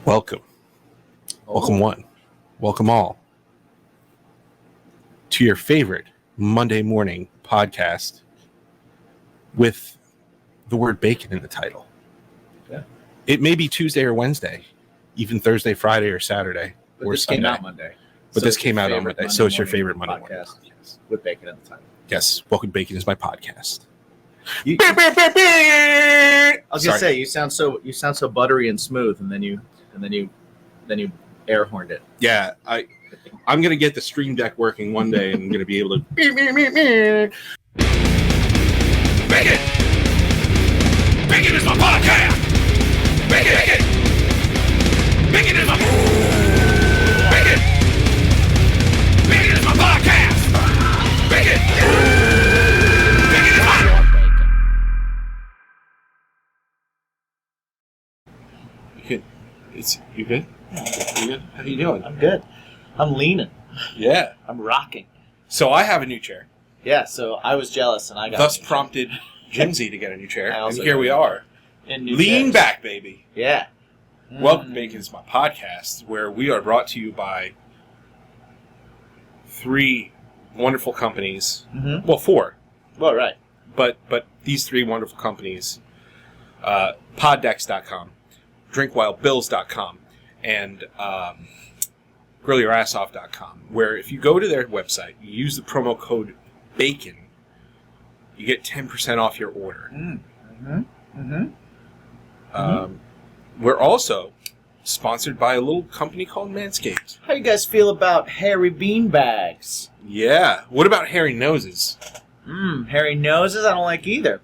Welcome. Welcome one. Welcome all to your favorite Monday morning podcast with the word bacon in the title. Yeah. It may be Tuesday or Wednesday, even Thursday, Friday, or Saturday. But or this Sunday. came out Monday. But this came out on Monday, so it's your favorite Monday morning podcast podcast. with bacon at the time. Yes, Welcome Bacon is my podcast. I was gonna say you sound so buttery and smooth, and then you air horned it. Yeah, I'm gonna get the Stream Deck working one day, and I'm gonna be able to. Bacon! Bacon is my podcast! Bacon! Bacon! Bacon is my... Bacon! Bacon is my podcast! Bacon! Bacon is my... You good? You good? How you doing? I'm good. I'm leaning. Yeah. I'm rocking. So I have a new chair. Yeah. So I was jealous, and I got Thus prompted Jimsy to get a new chair, I and also here we got are. in new Lean chairs. back, baby. Yeah. Welcome Bacon is my podcast, where we are brought to you by three wonderful companies. Mm-hmm. Well, four, Well, right. but these three wonderful companies: Poddex.com, DrinkWhileBills.com, and GrillYourAssOff.com. Where if you go to their website, you use the promo code BACON, you get 10% off your order. Mm-hmm. Mm-hmm. We're also sponsored by a little company called Manscaped. How you guys feel about hairy bean bags? Yeah. What about hairy noses? Hairy noses? I don't like either.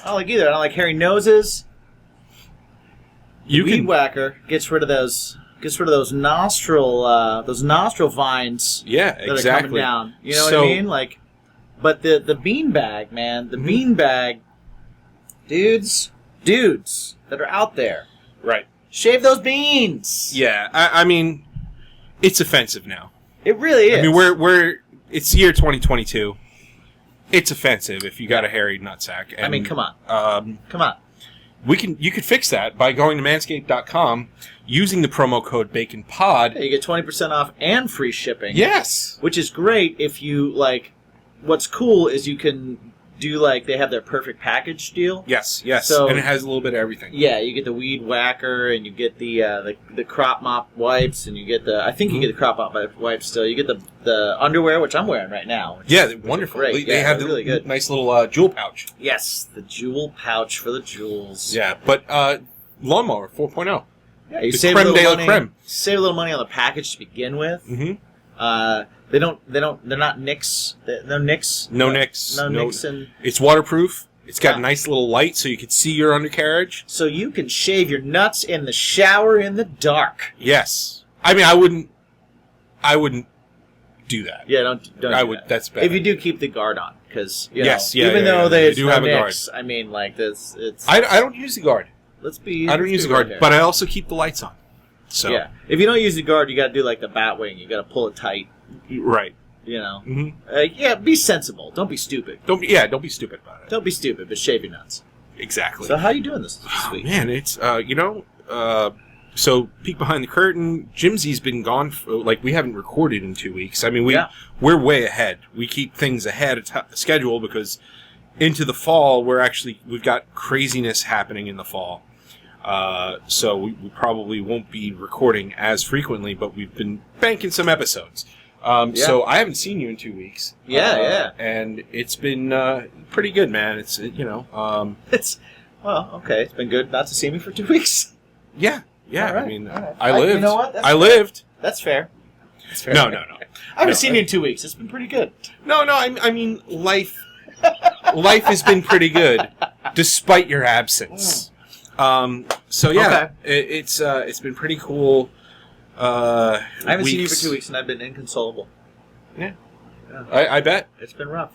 I don't like hairy noses. You Weed can. whacker gets rid of those nostril vines Yeah, that are exactly. coming down. You know what So- I mean? Like, but the bean bag, man, the bean bag dudes that are out there, Right. shave those beans. Yeah. I mean, it's offensive now. It really is. I mean, we're it's the year 2022. It's offensive if you got a hairy nutsack. And, I mean, come on, come on. You could fix that by going to manscaped.com using the promo code BACONPOD. Yeah, you get 20% off and free shipping. Yes. Which is great if you like. What's cool is you can do they have their perfect package deal. Yes. So- And it has a little bit of everything. Yeah, you get the weed whacker, and you get the crop mop wipes, and you get I think you get the crop mop wipes still. You get the underwear, which I'm wearing right now. Yeah, they're wonderful. great. They Yeah, have they're the really good. nice little jewel pouch. Yes, the jewel pouch for the jewels. Yeah, but Lawnmower 4.0. Yeah, you The save creme a de little la money. creme. Save a little money on the package to begin with. Mm-hmm. They're not nicks. No nicks. No nicks. No nicks, and It's waterproof. It's got Yeah. a nice little light so you can see your undercarriage. so you can shave your nuts in the shower in the dark. Yes. I mean, I wouldn't do that. Yeah, don't. I do would. that. That's bad. If you do, keep the guard on, because Yes, yeah, even yeah, though yeah. they You do have a guard. nicks, I mean, like this, it's. I don't use the guard. Let's be. I don't use the guard, but I also keep the lights on. So yeah, if you don't use the guard, you got to do like the bat wing. You got to pull it tight. right. You know. Mm-hmm. Yeah, be sensible. Don't be stupid. Don't be stupid about it. Don't be stupid, but shave your nuts. Exactly. So how you doing this week? Man, it's so peek behind the curtain. Jimsy's been gone. We haven't recorded in 2 weeks. I mean, we're way ahead. We keep things ahead of schedule because into the fall we've got craziness happening in the fall. So we probably won't be recording as frequently, but we've been banking some episodes. So I haven't seen you in 2 weeks. Yeah. And it's been pretty good, man. It's It's okay. It's been good not to see me for 2 weeks. Yeah. All right, I mean, all right. I lived. You know what? That's I fair. lived. That's fair. That's fair. No. I haven't seen you in 2 weeks. It's been pretty good. No. I mean, life has been pretty good, despite your absence. So yeah, it's been pretty cool. I haven't seen you for 2 weeks, and I've been inconsolable. Yeah. I bet. It's been rough.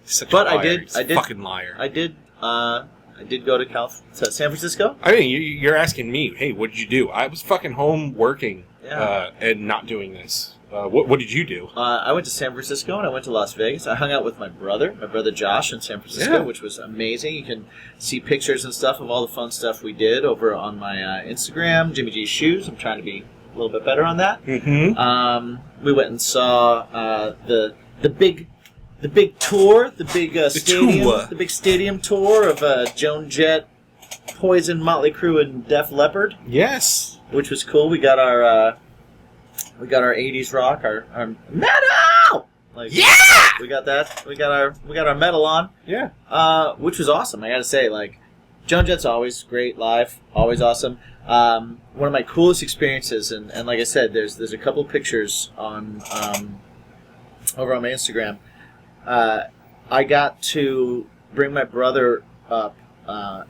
Such But a liar. I did. He's a fucking liar. I did go to San Francisco. I mean, you're asking me, hey, what did you do? I was fucking home working Yeah. and not doing this. What did you do? I went to San Francisco and I went to Las Vegas. I hung out with my brother Josh in San Francisco, which was amazing. You can see pictures and stuff of all the fun stuff we did over on my Instagram, Jimmy G's Shoes. I'm trying to be a little bit better on that. Mm-hmm. We went and saw the big tour, the big stadium tour of Joan Jett, Poison, Motley Crue, and Def Leppard. Yes, which was cool. We got our 80s rock, our metal. Like, yeah, we got that. We got our metal on. Yeah, which was awesome. I got to say, like, Joan Jett's always great live, always awesome. One of my coolest experiences, and like I said, there's a couple pictures on over on my Instagram. I got to bring my brother up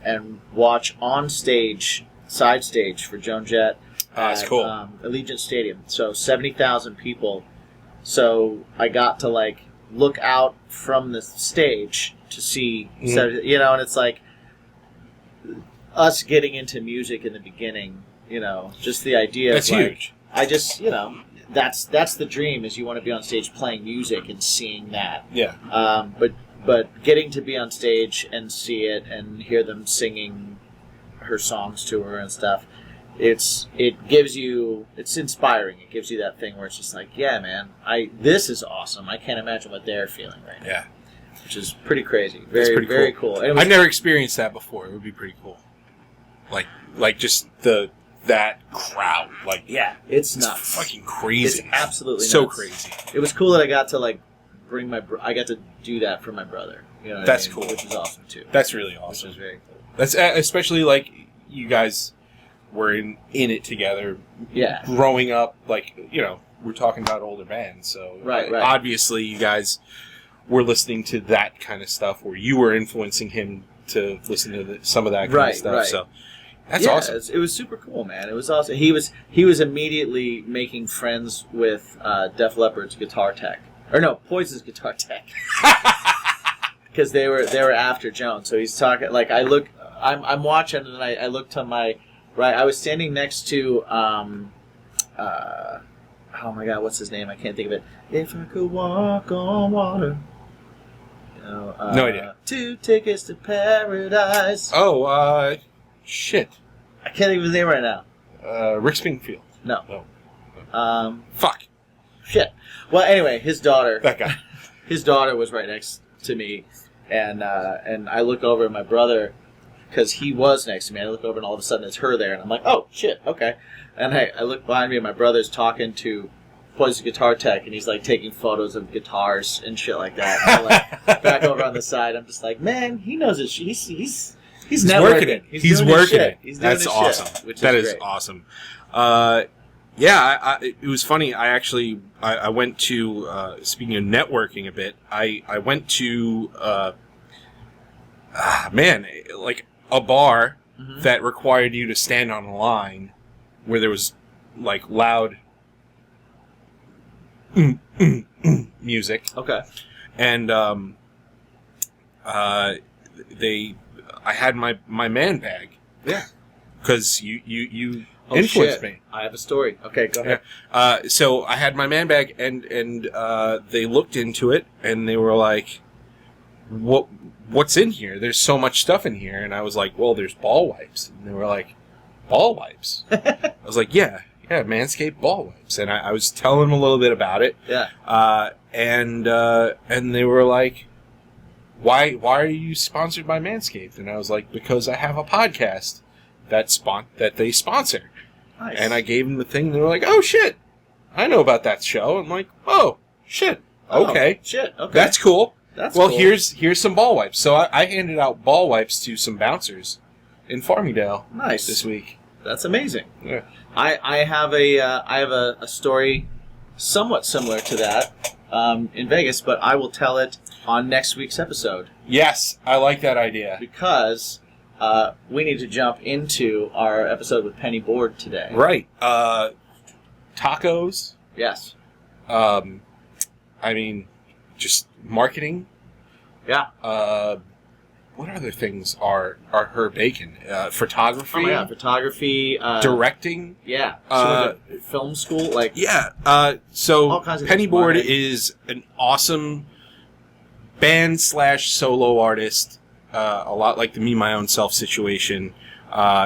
and watch on stage, side stage for Joan Jett. That's cool. Allegiant Stadium. So 70,000 people. So I got to like look out from the stage to see, and it's like us getting into music in the beginning. Just the idea. That's of, like, huge. I just, that's the dream. Is you want to be on stage playing music and seeing that. Yeah. But getting to be on stage and see it and hear them singing her songs to her and stuff. It's inspiring. It gives you that thing where it's just like, yeah, man, this is awesome. I can't imagine what they're feeling right now. Yeah, which is pretty crazy. Very, very cool. I've never experienced that before. It would be pretty cool. Like just that crowd. Like, yeah, it's nuts. Fucking crazy. It's absolutely so nuts. crazy. It was cool that I got to like bring I got to do that for my brother. That's cool. Which is awesome too. That's really awesome. Which is very cool. That's especially like you guys were in it together. Yeah. Growing up, like, we're talking about older bands, so right. Obviously you guys were listening to that kind of stuff, or you were influencing him to listen to some of that kind of stuff. Right. So that's awesome. It was super cool, man. It was awesome. He was immediately making friends with Def Leppard's guitar tech, or no, Poison's guitar tech, because they were after Joan. So he's talking like I'm watching, and then I looked to my right. I was standing next to oh my God, what's his name? I can't think of it. If I could walk on water. No idea. 2 tickets to paradise. Oh, shit. I can't think of his name right now. Rick Springfield. No. Fuck. Shit. Well, anyway, his daughter. That guy. His daughter was right next to me, and I look over at my brother because he was next to me. I look over, and all of a sudden it's her there, and I'm like, oh shit, okay. And I look behind me, and my brother's talking to Poison guitar tech, and he's like taking photos of guitars and shit like that. And I'm like back over on the side, I'm just like, man, he knows it. He's working it. He's working it. He's doing That's awesome. Shit, which that is great. Awesome. Yeah, it was funny. I actually I went to speaking of networking a bit. I went to like a bar that required you to stand on a line where there was like loud music. Okay. And I had my man bag. Yeah. Because you influenced me. I have a story. Okay, go ahead. Yeah. So I had my man bag, and they looked into it, and they were like, "What's in here? There's so much stuff in here." And I was like, "Well, there's ball wipes." And they were like, "Ball wipes?" I was like, "Yeah, Manscaped ball wipes." And I was telling them a little bit about it. Yeah. And they were like, "Why are you sponsored by Manscaped?" And I was like, "Because I have a podcast that they sponsor." Nice. And I gave them the thing, and they were like, "Oh shit, I know about that show." I'm like, "Oh shit, okay, shit, okay, that's cool." Cool. Here's some ball wipes. So I handed out ball wipes to some bouncers in Farmingdale. Nice. This week. That's amazing. Yeah. I have a story somewhat similar to that in Vegas, but I will tell it on next week's episode. Yes, I like that idea. Because we need to jump into our episode with Penny Board today. Right. Tacos. Yes. I mean, just marketing. Yeah. what other things are her bacon? Photography. Oh my god, photography, directing. Yeah. So film school, like So all kinds of Pennyboard things. is an awesome band / solo artist. A lot like the Me My Own Self situation.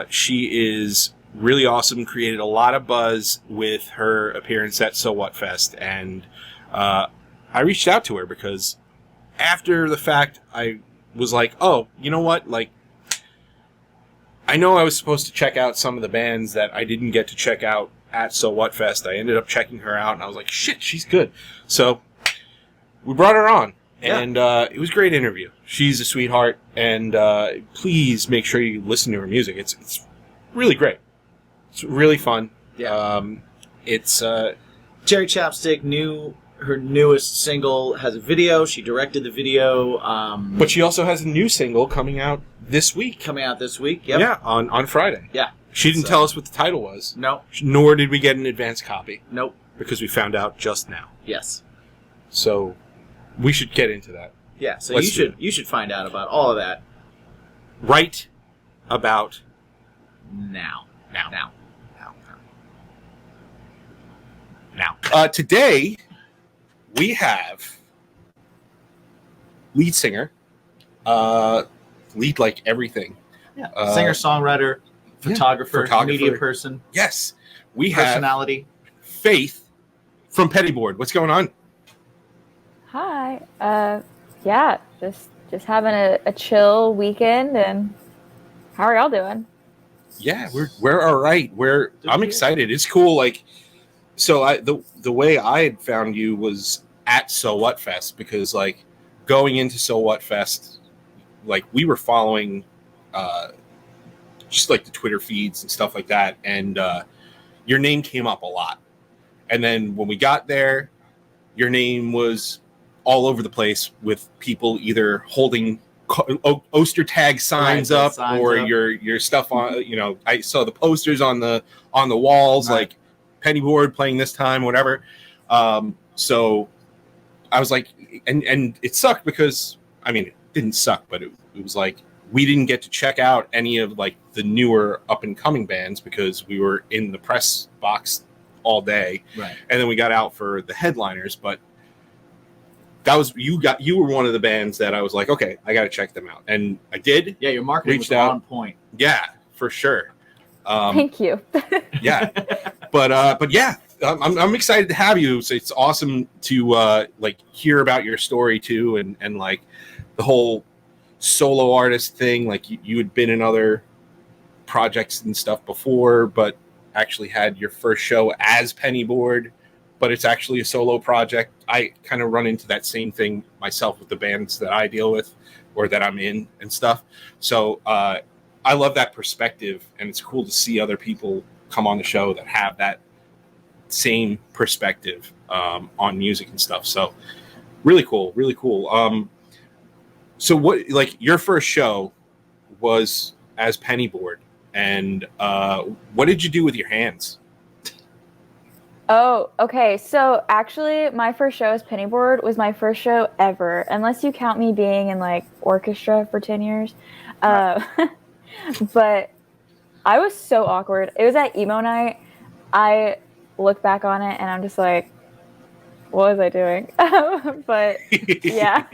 She is really awesome. Created a lot of buzz with her appearance at So What Fest, and I reached out to her because after the fact, I was like, oh, you know what? Like, I know I was supposed to check out some of the bands that I didn't get to check out at So What Fest. I ended up checking her out, and I was like, shit, she's good. So we brought her on, and it was a great interview. She's a sweetheart, and please make sure you listen to her music. It's really great. It's really fun. Yeah. It's Cherry Chapstick, her newest single has a video. She directed the video. But she also has a new single coming out this week. Yep. Yeah, on Friday. Yeah. She didn't tell us what the title was. No. Nor did we get an advance copy. Nope. Because we found out just now. Yes. So we should get into that. Yeah, so you should find out about all of that. Right about now. Today, we have lead singer, lead like everything. Yeah, singer-songwriter, photographer, media person. Yes, we personality. Have Faith from Pennyboard. What's going on? Hi. Yeah, just having a chill weekend, and how are y'all doing? Yeah, we're all right. I'm excited. It's cool. Like, so the way I had found you was at So What Fest, because like going into So What Fest, like we were following just like the Twitter feeds and stuff like that, and your name came up a lot. And then when we got there, your name was all over the place with people either holding Oster tag signs up or your stuff on. You know, I saw the posters on the walls, like Pennyboard playing this time, whatever. So I was like, and it sucked because, I mean, it didn't suck, but it was like we didn't get to check out any of like the newer up and coming bands because we were in the press box all day, right? And then we got out for the headliners, but that was you were one of the bands that I was like, okay, I got to check them out, and I did. Yeah, your marketing was on point. Yeah, for sure. Thank you. Yeah, but yeah, I'm excited to have you. So it's awesome to like hear about your story too, and like the whole solo artist thing. Like you had been in other projects and stuff before, but actually had your first show as Pennyboard, but it's actually a solo project. I kind of run into that same thing myself with the bands that I deal with or that I'm in and stuff. So I love that perspective, and it's cool to see other people come on the show that have that same perspective on music and stuff. So really cool, really cool. So what, like your first show was as Pennyboard, and what did you do with your hands? Oh, okay. So actually, my first show as Pennyboard was my first show ever, unless you count me being in like orchestra for 10 years. But I was so awkward. It was at emo night. I look back on it and I'm just like, what was I doing? But yeah.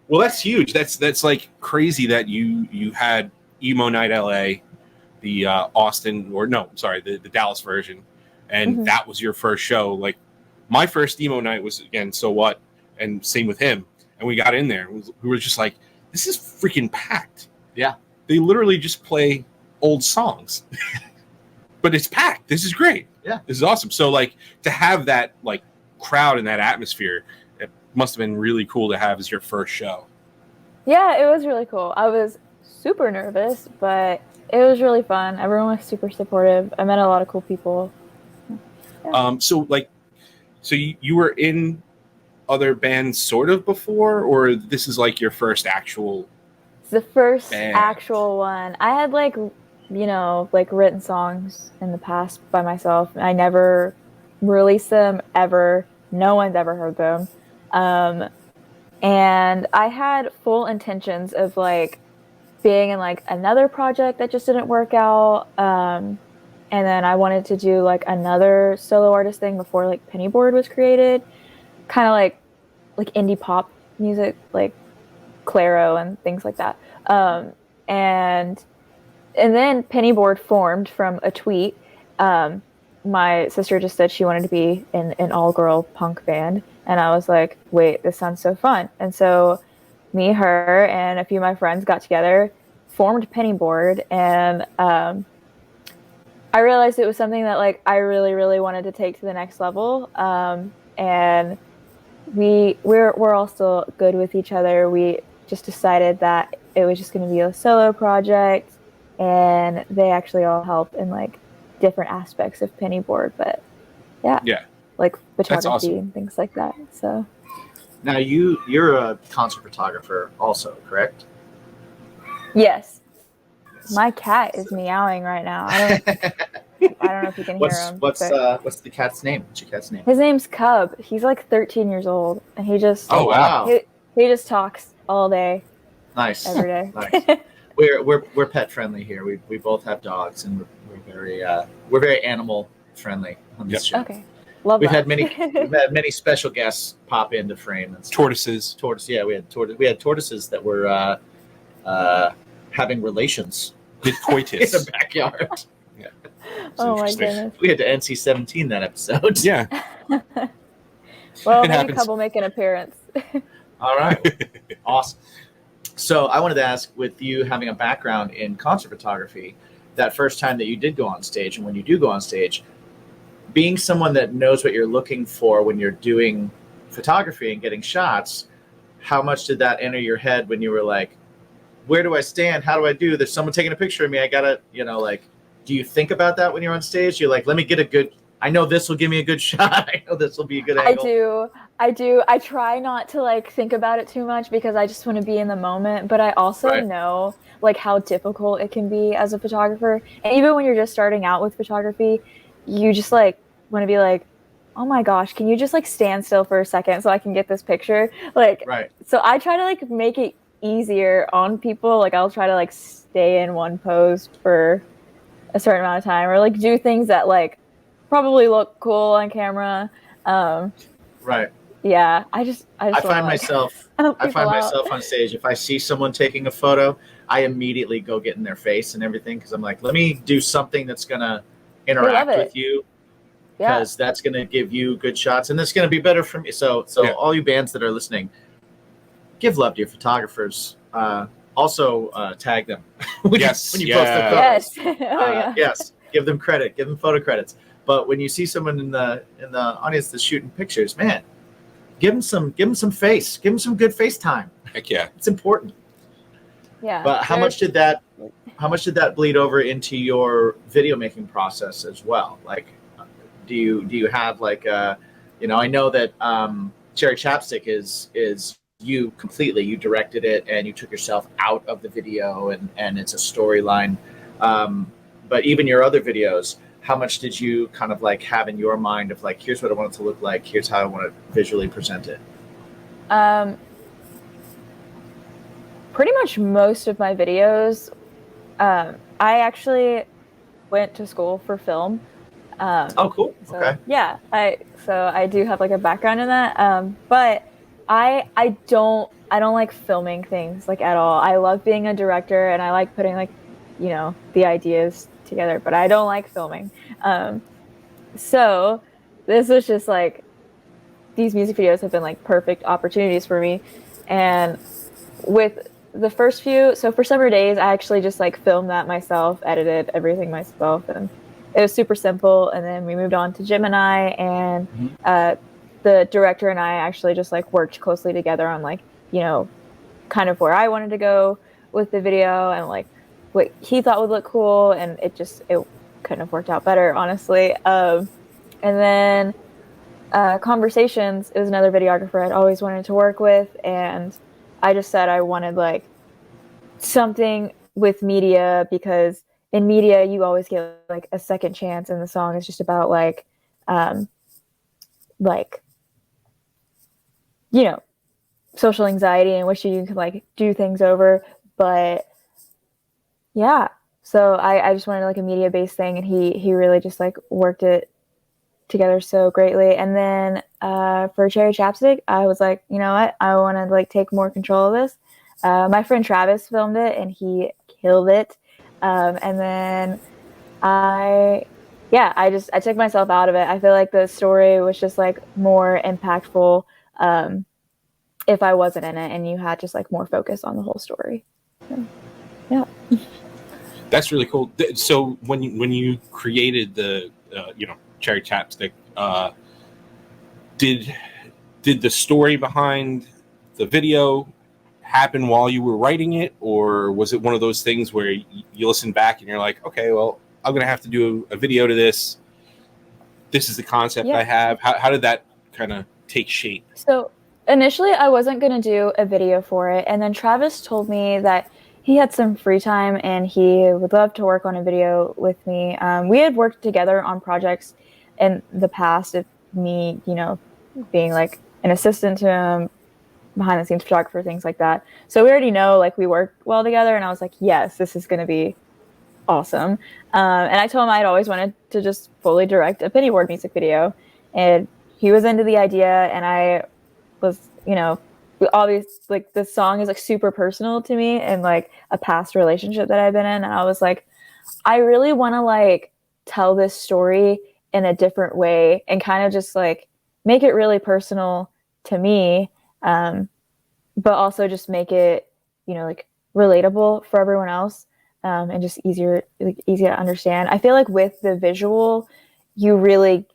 Well, that's huge. That's like crazy that you had emo night LA, the Austin, or no, sorry, the Dallas version. And that was your first show. Like my first emo night was, again, So What, and same with him. And we got in there. We were just like, this is freaking packed. Yeah. They literally just play old songs. But it's packed. This is great. Yeah. This is awesome. So like to have that like crowd and that atmosphere, it must have been really cool to have as your first show. Yeah, it was really cool. I was super nervous, but it was really fun. Everyone was super supportive. I met a lot of cool people. Yeah. So you were in other bands sort of before, or this is like your first actual? It's the first band. Actual one. I had like written songs in the past by myself. I never released them ever. No one's ever heard them. And I had full intentions of like being in like another project that just didn't work out. And then I wanted to do like another solo artist thing before like Pennyboard was created, kind of like indie pop music, like Claro and things like that. And then Pennyboard formed from a tweet. My sister just said she wanted to be in an all-girl punk band, and I was like, wait, this sounds so fun. And so me, her, and a few of my friends got together, formed Pennyboard, and I realized it was something that like I really, really wanted to take to the next level. And we're all still good with each other. We just decided that it was just going to be a solo project, and they actually all help in like different aspects of Pennyboard. But yeah, like photography awesome. and things like that. So Now you're a concert photographer also, correct? yes. My cat is meowing right now. I don't know if you can hear him. What's the cat's name? What's your cat's name? His name's Cub. He's like 13 years old, and he just wow. he just talks all day, Nice. every day. Nice. We're pet friendly here. We both have dogs, and we're very animal friendly on this show. Okay, love We've that. had many special guests pop into frame and stuff. Tortoises. Yeah, we had tortoises that were having relations With in coitus. the backyard. Oh my Interesting. goodness. We had to NC-17 that episode. Yeah. Well, It maybe happens. Cub will make an appearance. All right. Awesome. So I wanted to ask, with you having a background in concert photography, that first time that you did go on stage, and when you do go on stage, being someone that knows what you're looking for when you're doing photography and getting shots, how much did that enter your head when you were like, where do I stand? How do I do? There's someone taking a picture of me. I gotta, like, do you think about that when you're on stage? You're like, let me get a good, I know this will give me a good shot. I know this will be a good angle. I do. I try not to like think about it too much because I just want to be in the moment. But I also know like how difficult it can be as a photographer. And even when you're just starting out with photography, you just like want to be like, oh my gosh, can you just like stand still for a second so I can get this picture? Like, so I try to like make it easier on people. Like I'll try to like stay in one pose for a certain amount of time, or like do things that like probably look cool on camera. Yeah, I find myself on stage, if I see someone taking a photo, I immediately go get in their face and everything, because I'm like, let me do something that's gonna interact with you, because that's gonna give you good shots, and that's gonna be better for me. So all you bands that are listening, give love to your photographers. Also tag them when you post their photos. Yes, give them credit, give them photo credits. But when you see someone in the audience that's shooting pictures, man, give them some face, give them some good face time. Heck yeah, it's important. Yeah. But how much did that bleed over into your video making process as well? Like, do you have like I know that Cherry Chapstick is you completely. You directed it and you took yourself out of the video, and it's a storyline. But even your other videos, how much did you kind of like have in your mind of like, here's what I want it to look like, here's how I want to visually present it? Pretty much most of my videos, I actually went to school for film. Oh, cool. So, okay. Yeah, I do have like a background in that. But I don't like filming things like at all. I love being a director, and I like putting like, the ideas together, but I don't like filming. So this was just like, these music videos have been like perfect opportunities for me. And with the first few, so for Summer Days, I actually just like filmed that myself, edited everything myself, and it was super simple. And then we moved on to Gemini, and the director and I actually just like worked closely together on like, kind of where I wanted to go with the video and like what he thought would look cool, and it couldn't have worked out better, honestly. And then Conversations is another videographer I'd always wanted to work with, and I just said I wanted like something with media, because in media you always get like a second chance, and the song is just about like social anxiety and wishing you could like do things over. But yeah, so I just wanted like a media based thing, and he really just like worked it together so greatly. And then for Cherry Chapstick, I was like, you know what, I want to like take more control of this. My friend Travis filmed it and he killed it. And then I took myself out of it. I feel like the story was just like more impactful if I wasn't in it and you had just like more focus on the whole story. So, yeah. That's really cool. So when you created the Cherry Chapstick, did the story behind the video happen while you were writing it, or was it one of those things where you listen back and you're like, okay, well, I'm gonna have to do a video to this. This is the concept I have. How did that kind of take shape? So initially, I wasn't gonna do a video for it, and then Travis told me that he had some free time and he would love to work on a video with me. We had worked together on projects in the past of me, being like an assistant to him, behind the scenes photographer, things like that. So we already know like we work well together, and I was like, yes, this is going to be awesome. And I told him I'd always wanted to just fully direct a Pennyboard music video, and he was into the idea, and I was, obviously like the song is like super personal to me and like a past relationship that I've been in, and I was like, I really want to like tell this story in a different way and kind of just like make it really personal to me, but also just make it like relatable for everyone else, and just easy to understand. I feel like with the visual you really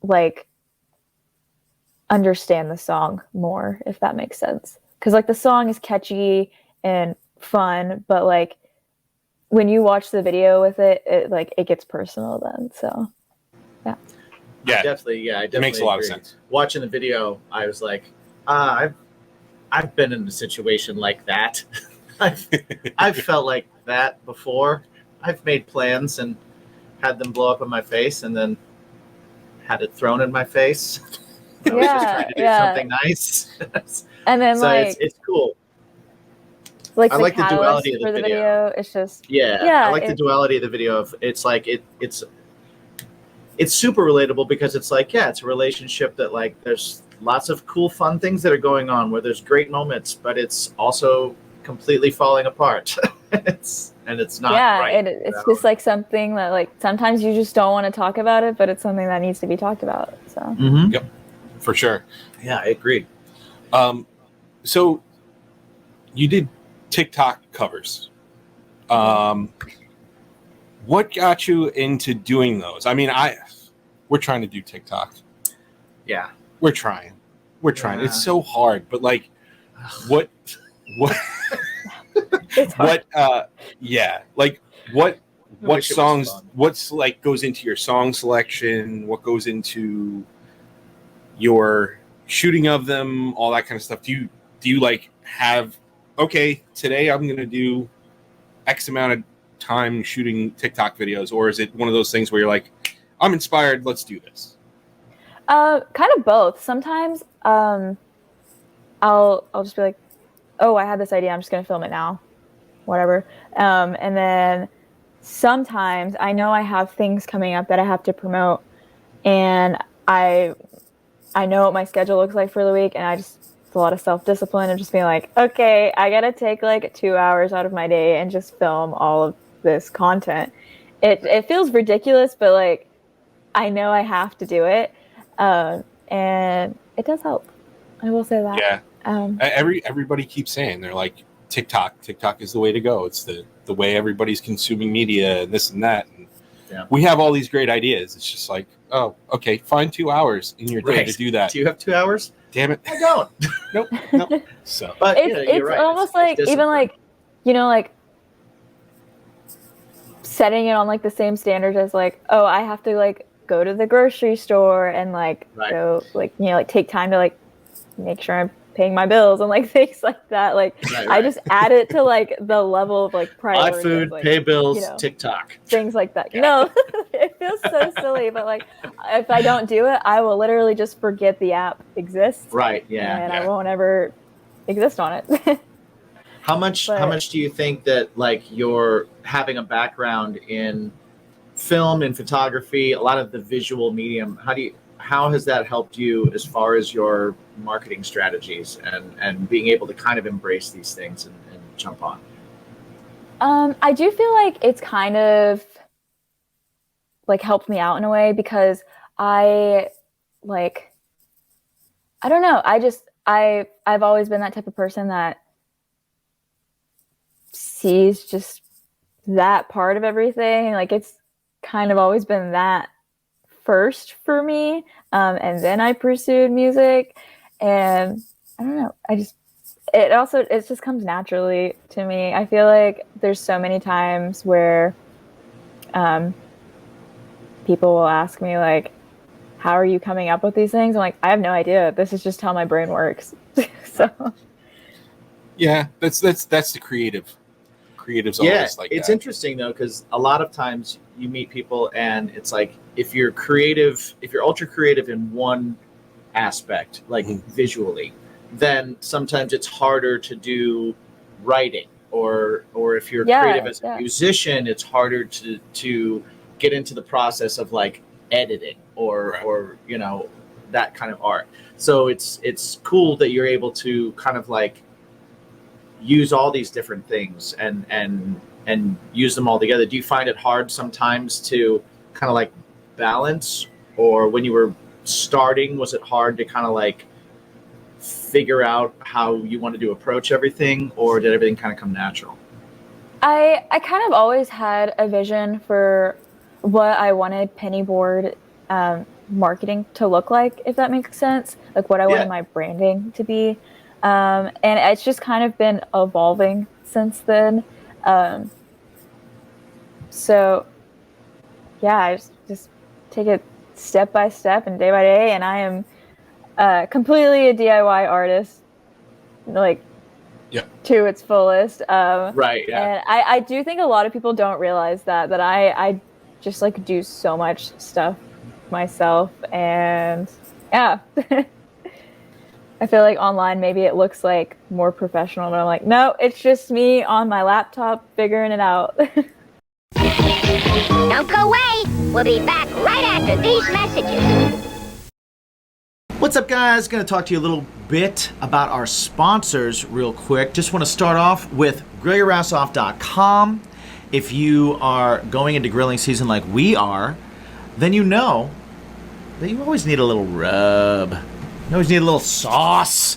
like understand the song more, if that makes sense, because like the song is catchy and fun, but like when you watch the video with it it gets personal then. So yeah, I definitely makes a lot of sense. Watching the video, I was like, I've been in a situation like that. I've felt like that before. I've made plans and had them blow up in my face, and then had it thrown in my face. I was just trying to do something nice. And then so it's cool. Like I like the duality of the video. It's just I like the duality of the video. Of it's like it's super relatable, because it's like, it's a relationship that like there's lots of cool fun things that are going on where there's great moments, but it's also completely falling apart. it's not right. It's just like something that like sometimes you just don't want to talk about it, but it's something that needs to be talked about. So Yep, for sure. Yeah, I agree. So you did TikTok covers. What got you into doing those? I mean, we're trying to do TikTok. Yeah, we're trying. It's so hard, but like, what? It's hard. What songs? What's like goes into your song selection? What goes into your shooting of them? All that kind of stuff. Do you like have? Okay, today I'm gonna do X amount of time shooting TikTok videos, or is it one of those things where you're like, I'm inspired, let's do this? Kind of both. Sometimes I'll just be like, oh, I had this idea, I'm just gonna film it now, whatever. And then sometimes I know I have things coming up that I have to promote, and I know what my schedule looks like for the week, and it's a lot of self-discipline and just being like, okay, I gotta take like 2 hours out of my day and just film all of this content. It feels ridiculous, but like I know I have to do it, and it does help. I will say that. Yeah. Everybody keeps saying, they're like, TikTok is the way to go. It's the way everybody's consuming media and this and that. And we have all these great ideas. It's just like, oh, okay, find 2 hours in your day to do that. Do you have 2 hours? Damn it. I don't. Nope. So, but it's right. almost like even like, like setting it on like the same standard as like, oh, I have to like go to the grocery store and like go like, like take time to like make sure I'm paying my bills and like things like that. Like I just add it to like the level of like priority. Buy food, like, pay bills, TikTok. Things like that. No, it feels so silly, but like if I don't do it, I will literally just forget the app exists. Right. Yeah. And I won't ever exist on it. How much do you think that like you're having a background in film and photography, a lot of the visual medium, how has that helped you as far as your marketing strategies and being able to kind of embrace these things and jump on? I do feel like it's kind of like helped me out in a way because I don't know. I've always been that type of person that sees just that part of everything. Like it's kind of always been that first for me. And then I pursued music, and I don't know. It just comes naturally to me. I feel like there's so many times where people will ask me like, how are you coming up with these things? I'm like, I have no idea. This is just how my brain works. So yeah, that's the creative. Creatives always like it's that. interesting though, because a lot of times you meet people and it's like if you're ultra creative in one aspect, like visually, then sometimes it's harder to do writing, or if you're creative as a musician, it's harder to get into the process of like editing or you know, that kind of art. So it's cool that you're able to kind of like use all these different things and use them all together. Do you find it hard sometimes to kind of like balance, or when you were starting, was it hard to kind of like figure out how you wanted to approach everything, or did everything kind of come natural? I kind of always had a vision for what I wanted pennyboard marketing to look like, if that makes sense. Like what I wanted my branding to be. And it's just kind of been evolving since then. So yeah, I just take it step by step and day by day. And I am completely a DIY artist, like to its fullest. Right. Yeah. And I do think a lot of people don't realize that I just like do so much stuff myself, and yeah. I feel like online maybe it looks like more professional, but I'm like, no, it's just me on my laptop figuring it out. Don't go away. We'll be back right after these messages. What's up, guys? Going to talk to you a little bit about our sponsors real quick. Just want to start off with grillyourassoff.com. If you are going into grilling season like we are, then you know that you always need a little rub. You always need a little sauce.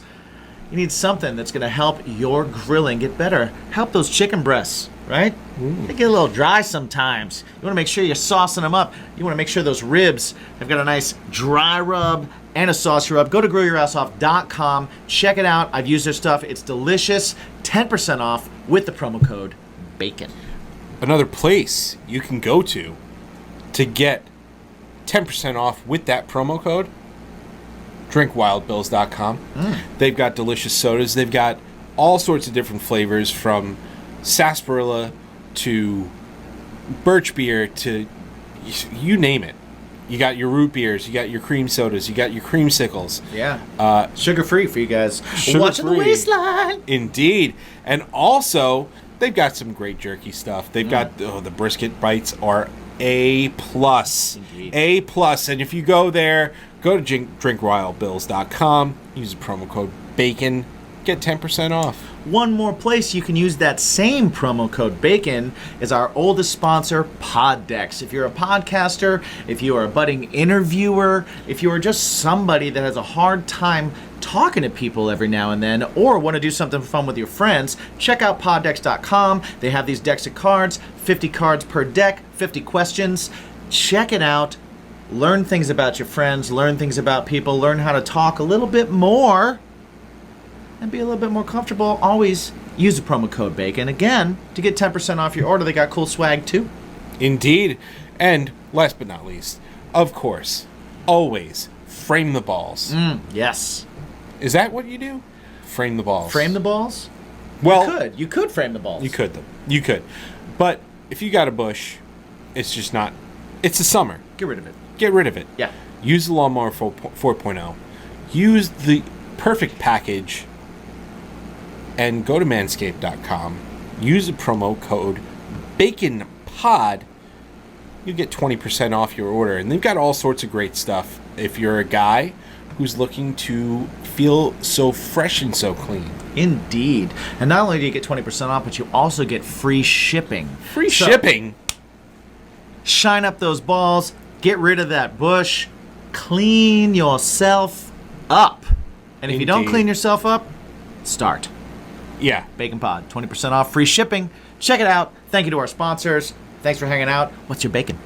You need something that's going to help your grilling get better. Help those chicken breasts, right? They get a little dry sometimes. You want to make sure you're saucing them up. You want to make sure those ribs have got a nice dry rub and a saucy rub. Go to grillyourassoff.com. Check it out. I've used their stuff. It's delicious. 10% off with the promo code BACON. Another place you can go to get 10% off with that promo code, drinkwildbills.com. They've got delicious sodas. They've got all sorts of different flavors, from sarsaparilla to birch beer to you name it. You got your root beers, you got your cream sodas, you got your creamsicles. Yeah. Sugar-free for you guys. Watching the waistline. Indeed. And also, they've got some great jerky stuff. They've got the brisket bites are A+. Indeed. A+. And if you go there, go to drinkwildbills.com, use the promo code BACON, get 10% off. One more place you can use that same promo code BACON is our oldest sponsor, Poddex. If you're a podcaster, if you are a budding interviewer, if you are just somebody that has a hard time talking to people every now and then, or want to do something fun with your friends, check out poddex.com. They have these decks of cards, 50 cards per deck, 50 questions. Check it out. Learn things about your friends, learn things about people, learn how to talk a little bit more and be a little bit more comfortable. Always use the promo code BACON. Again, to get 10% off your order. They got cool swag too. Indeed. And last but not least, of course, always frame the balls. Yes. Is that what you do? Frame the balls. Frame the balls? Well, You could frame the balls. You could. But if you got a bush, it's just not. It's the summer. Get rid of it. Get rid of it. Yeah. Use the Lawnmower 4.0. Use the perfect package and go to manscaped.com. Use the promo code BACONPOD. You get 20% off your order. And they've got all sorts of great stuff if you're a guy who's looking to feel so fresh and so clean. Indeed. And not only do you get 20% off, but you also get free shipping. Free shipping? Shine up those balls. Get rid of that bush. Clean yourself up. And if you don't clean yourself up, start. Yeah. Bacon Pod, 20% off, free shipping. Check it out. Thank you to our sponsors. Thanks for hanging out. What's your bacon?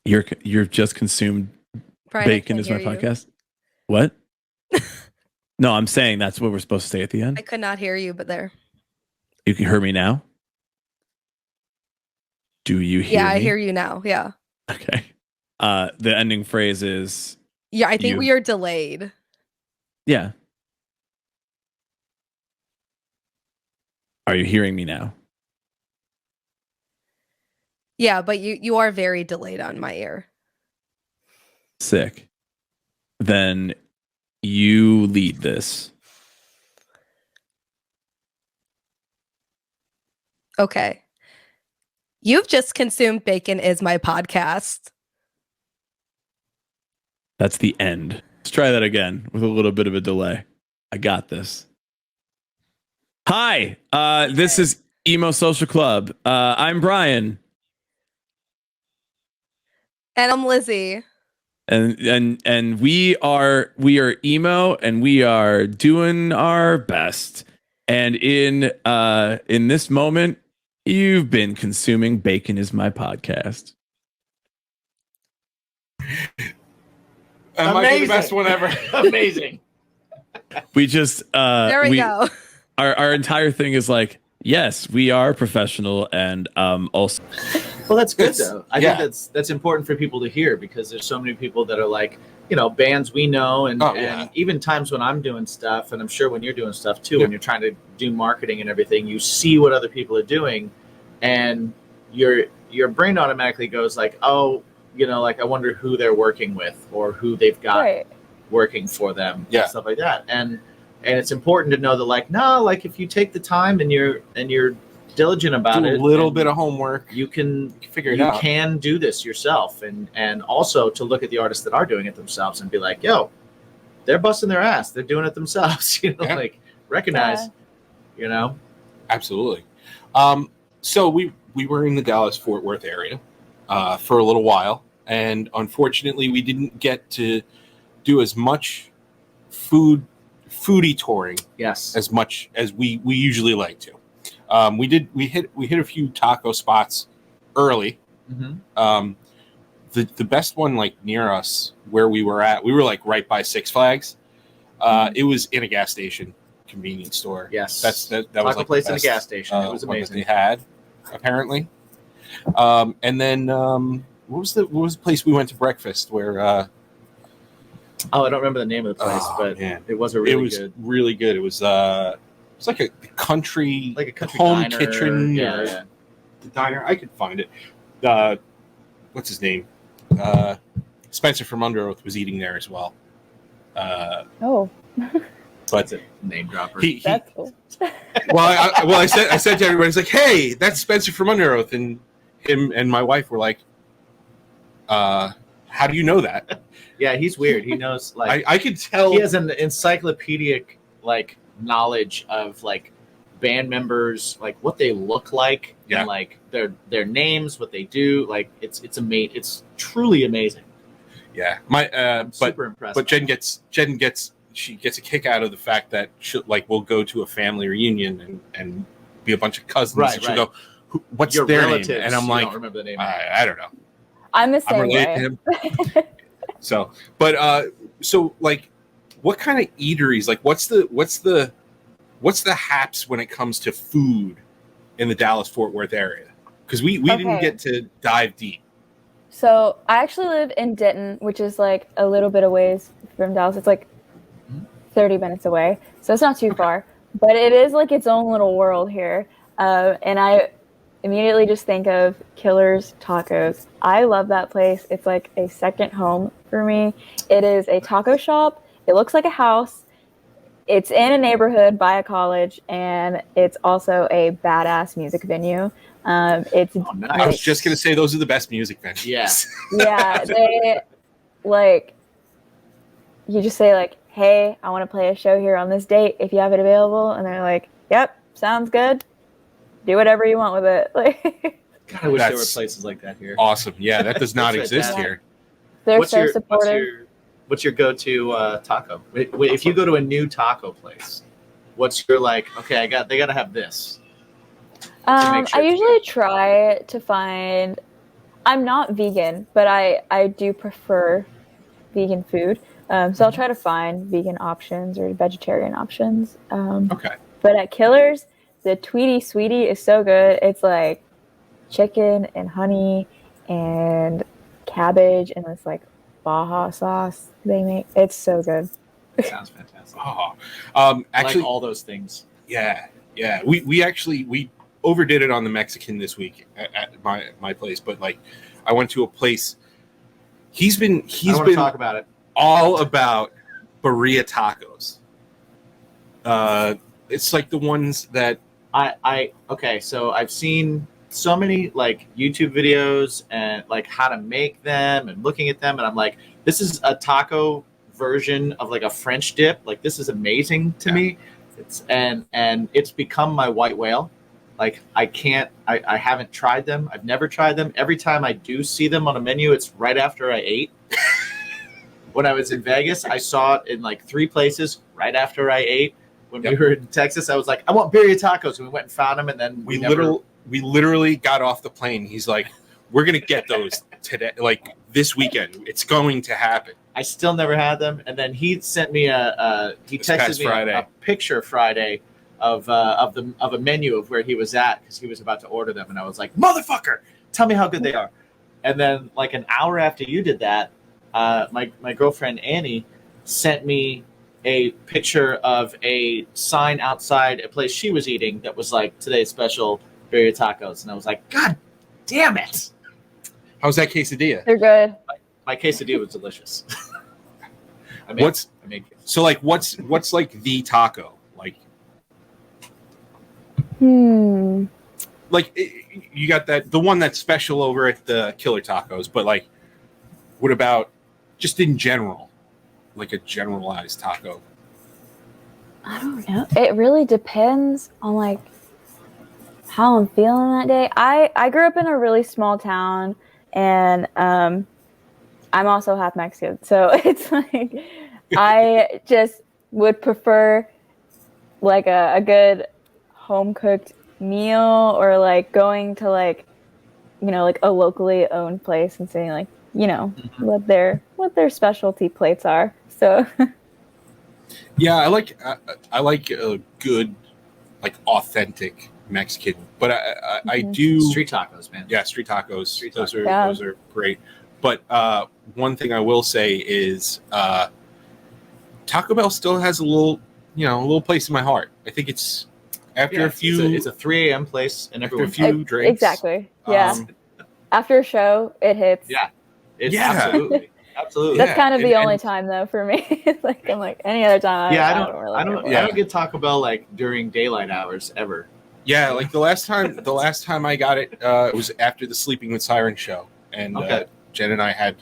You've just consumed Brian, bacon is my podcast. What? No, I'm saying that's what we're supposed to say at the end. I could not hear you, but there. You can hear me now? Do you hear me? Yeah, I hear you now. Yeah. Okay. The ending phrase is... Yeah, I think we are delayed. Yeah. Are you hearing me now? Yeah, but you are very delayed on my ear. Sick. Then you lead this. Okay. You've just consumed Bacon is my podcast. That's the end. Let's try that again with a little bit of a delay. I got this. Hi, this is Emo Social Club. I'm Brian. And I'm Lizzie. And we are emo and we are doing our best. And in this moment, you've been consuming Bacon is my podcast. That might be the best one ever. Amazing. We just there we go. Our entire thing is like, yes, we are professional and also. Well, that's good though. I think that's important for people to hear because there's so many people that are like, you know, bands we know and even times when I'm doing stuff, and I'm sure when you're doing stuff too, when you're trying to do marketing and everything, you see what other people are doing, and your brain automatically goes like, oh, you know, like I wonder who they're working with or who they've got working for them, and stuff like that, and it's important to know that like, no, like if you take the time and you're diligent about it, do a little bit of homework, you can figure it out. You can do this yourself, and also to look at the artists that are doing it themselves and be like, yo, they're busting their ass, they're doing it themselves, you know, like recognize, you know. Absolutely. So we were in the Dallas-Fort Worth area for a little while, and unfortunately we didn't get to do as much foodie touring as much as we usually like to. We hit a few taco spots early. Mm-hmm. The best one like near us where we were at, we were like right by Six Flags. It was in a gas station convenience store. Yes, that taco was like place the best, in a gas station. It was amazing. They had apparently. And then what was the place we went to breakfast where? I don't remember the name of the place, but it was really good. It was it's like a country home diner. kitchen. The diner. I could find it. What's his name? Spencer from Under Oath was eating there as well. But name dropper. That's cool. I said to everybody, it's like, hey, that's Spencer from Under Oath, and him and my wife were like, how do you know that? Yeah, he's weird. He knows like I could tell he has an encyclopedic like knowledge of like band members, like what they look like, and like their names, what they do. Like it's truly amazing. Yeah, super impressed. But Jen gets she gets a kick out of the fact that we'll go to a family reunion and be a bunch of cousins. Right, and she'll go, what's your their relatives, name? And I'm like, don't remember the name. I don't know. I'm the same way. So, but so like, what kind of eateries? Like, what's the haps when it comes to food in the Dallas-Fort Worth area? Because we didn't get to dive deep. So I actually live in Denton, which is like a little bit away from Dallas. It's like 30 minutes away, so it's not too far. But it is like its own little world here, and I immediately just think of Killer's Tacos. I love that place. It's like a second home for me. It is a taco shop. It looks like a house. It's in a neighborhood by a college, and it's also a badass music venue. It's nice. I was just gonna say those are the best music venues. Yeah. yeah, they like you just say like, "Hey, I want to play a show here on this date if you have it available," and they're like, "Yep, sounds good. Do whatever you want with it." Like, God, I wish there were That's places like that here. awesome. Yeah, that does not That's exist fantastic. here. they're What's so your supportive. what's your go-to taco? If you go to a new taco place, what's your like? Okay, they got to have this. make sure I it's usually try to find. I'm not vegan, but I do prefer vegan food. So I'll try to find vegan options or vegetarian options. Okay. But at Killers, the Tweety Sweetie is so good. It's like chicken and honey and cabbage and this like Baja sauce they make. It's so good. Sounds fantastic. Oh, I actually, like all those things. yeah. We overdid it on the Mexican this week at my place, but like I went to a place. He's I been want to talk about it. all about birria tacos. It's like the ones that Okay, so I've seen so many like YouTube videos and like how to make them and looking at them, and I'm like, this is a taco version of like a French dip. Like this is amazing to me. It's become my white whale. Like I haven't tried them. I've never tried them. Every time I do see them on a menu, it's right after I ate. When I was in Vegas, I saw it in like 3 places right after I ate. When we were in Texas, I was like, I want birria tacos. And we went and found them, and then we literally got off the plane. He's like, we're gonna get those today, like this weekend. It's going to happen. I still never had them. And then he sent me he This past texted me Friday. a picture Friday of a menu of where he was at because he was about to order them, and I was like, motherfucker, tell me how good they are. And then like an hour after you did that, my girlfriend Annie sent me a picture of a sign outside a place she was eating that was like today's special birria tacos, and I was like, God damn it! How's that quesadilla? They're good. My quesadilla was delicious. I made So like what's like the taco? Like you got the one that's special over at the Killer Tacos, but like what about just in general? Like a generalized taco? I don't know. It really depends on like how I'm feeling that day. I grew up in a really small town, and I'm also half Mexican, so it's like I just would prefer like a good home cooked meal, or like going to like like a locally owned place and saying like what their specialty plates are. So yeah, I like a good like authentic Mexican, but I do street tacos, man. Yeah, street tacos. Those are great. But one thing I will say is Taco Bell still has a little place in my heart. I think it's after a few. It's a 3 a.m. place, and after a few drinks. Exactly. Yeah. After a show, it hits. Yeah. Absolutely. Absolutely. That's kind of the only time though for me. It's like I'm like any other time. I don't get Taco Bell like during daylight hours ever. Yeah, like the last time I got it, it was after the Sleeping with Siren show, and Jen and I had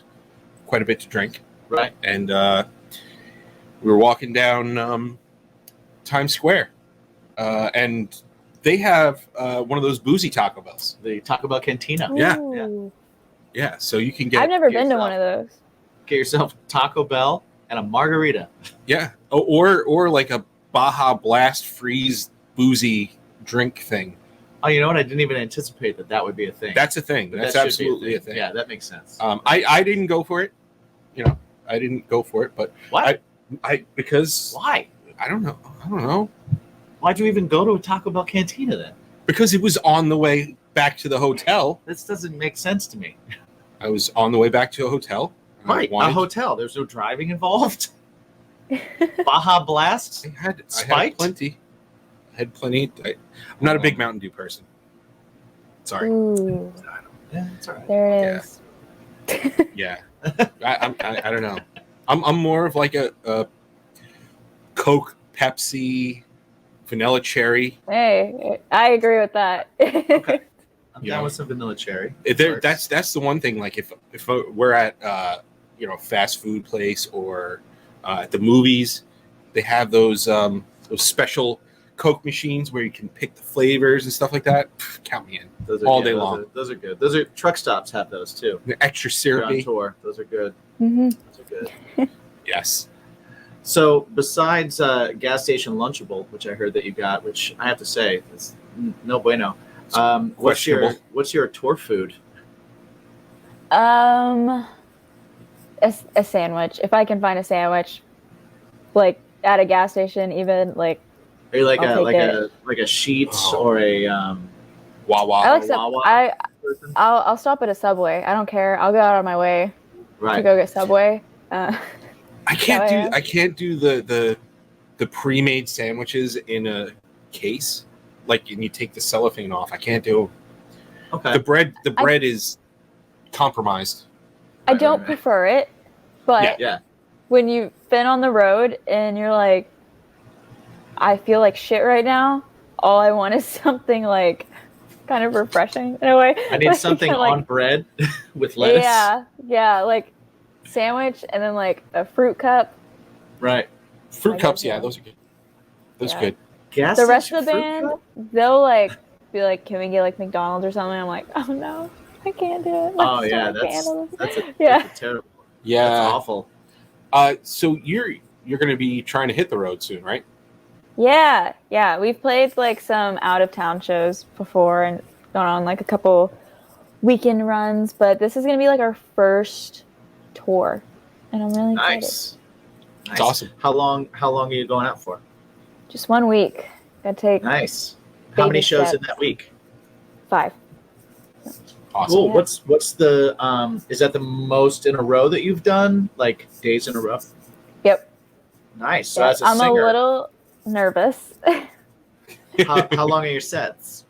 quite a bit to drink. Right. And we were walking down Times Square, and they have one of those boozy Taco Bells. The Taco Bell Cantina. Ooh. Yeah. So you can get. I've never been to one of those. Get yourself Taco Bell and a margarita. Yeah, or like a Baja Blast freeze boozy drink thing. Oh, you know what? I didn't even anticipate that would be a thing. That's a thing. That's absolutely a thing. Yeah, that makes sense. I didn't go for it. I didn't go for it, but what? Because why? I don't know. Why'd you even go to a Taco Bell Cantina then? Because it was on the way back to the hotel. This doesn't make sense to me. I was on the way back to a hotel. Right, a hotel. There's no driving involved. Baja Blast. I had plenty. I had plenty. I'm not a big Mountain Dew person. Sorry. Ooh. Yeah, that's all right. There it is. Yeah. I don't know. I'm more of like a Coke Pepsi, vanilla cherry. Hey, I agree with that. Okay. I'm Yeah. down with some vanilla cherry. That's the one thing. Like if we're at fast food place or at the movies, they have those special Coke machines where you can pick the flavors and stuff like that. Count me in. Those are all day long. Those are good. Those are truck stops have those too. The extra They're on syrupy. tour. Those are good. hmm Those are good. Yes. So besides gas station Lunchable, which I heard that you got, which I have to say is no bueno. What's your tour food? A sandwich. If I can find a sandwich, like at a gas station, even like. Are you like I'll take it. a Sheetz or a Wawa. I like Wawa person? I'll stop at a Subway. I don't care. I'll go out of my way to Right. go get Subway. I can't do the pre-made sandwiches in a case, like, and you take the cellophane off. I can't do. Okay. The bread is compromised. I don't prefer it, but Yeah. when you've been on the road and you're like, I feel like shit right now, all I want is something like kind of refreshing in a way. I need Like, something like, on bread with lettuce. Yeah, like sandwich and then like a fruit cup. Right. Fruit I cups, guess, yeah, yeah. those are good. Those Yeah. are good. Gas The rest station of the fruit band, cup? they'll like be like, can we get like McDonald's or something? I'm like, oh no, I can't do it. My Oh yeah, stomach can't handle this. that's Yeah. a terrible. Yeah. That's awful. So you're going to be trying to hit the road soon, right? Yeah. We've played like some out of town shows before and gone on like a couple weekend runs, but this is gonna be like our first tour, and I'm really excited. Nice. It's awesome. How long are you going out for? Just 1 week. Gotta take Nice. How Baby many shows in steps. that week? 5. Awesome. Cool. Yeah. What's the is that the most in a row that you've done? Like days in a row? Yep. Nice. So Yeah, as a I'm singer, a little nervous. how long are your sets?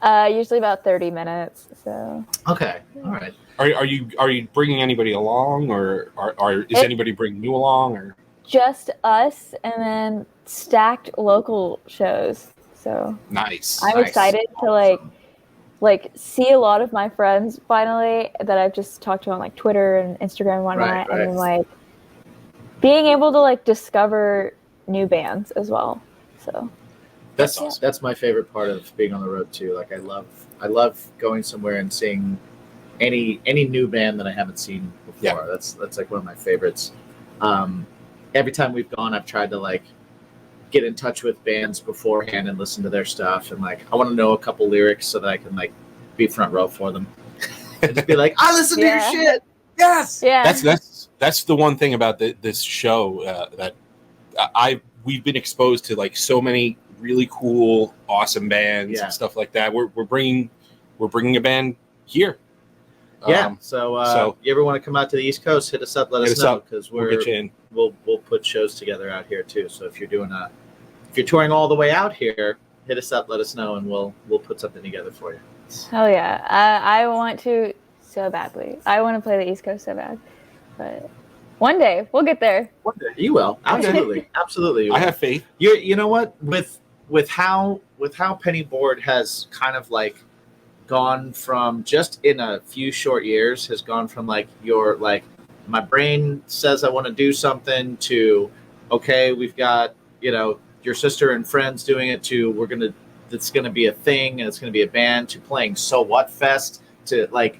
Usually about 30 minutes. So Okay. All right. Are you bringing anybody along, or is anybody bringing you along, or? just us, and then stacked local shows. So Nice. I'm Nice. excited to like see a lot of my friends finally that I've just talked to on like Twitter and Instagram and whatnot, Right. and then like being able to like discover new bands as well. So That's awesome. That's my favorite part of being on the road too. Like I love going somewhere and seeing any new band that I haven't seen before. Yeah. That's like one of my favorites. Every time we've gone, I've tried to like get in touch with bands beforehand and listen to their stuff, and like I want to know a couple lyrics so that I can like be front row for them and just be like, I listen to your Yeah. shit. Yes. yeah, That's the one thing about this show that we've been exposed to, like, so many really cool, awesome bands Yeah. and stuff like that. We're bringing a band here. Yeah. So so- you ever want to come out to the East Coast, hit us up. Let Hit us us know up. because We'll get you in. we'll put shows together out here too. So if you're touring all the way out here, hit us up, let us know, and we'll put something together for you. hell yeah. I want to so badly. I want to play the East Coast so bad, but one day we'll get there. One day. You will. Absolutely. Absolutely. you I will. have faith. You know what, with how Penny Board has kind of like gone from, just in a few short years, has gone from like your like my brain says I want to do something to, okay, we've got, your sister and friends doing it, to it's gonna be a thing and it's gonna be a band, to playing So What Fest, to like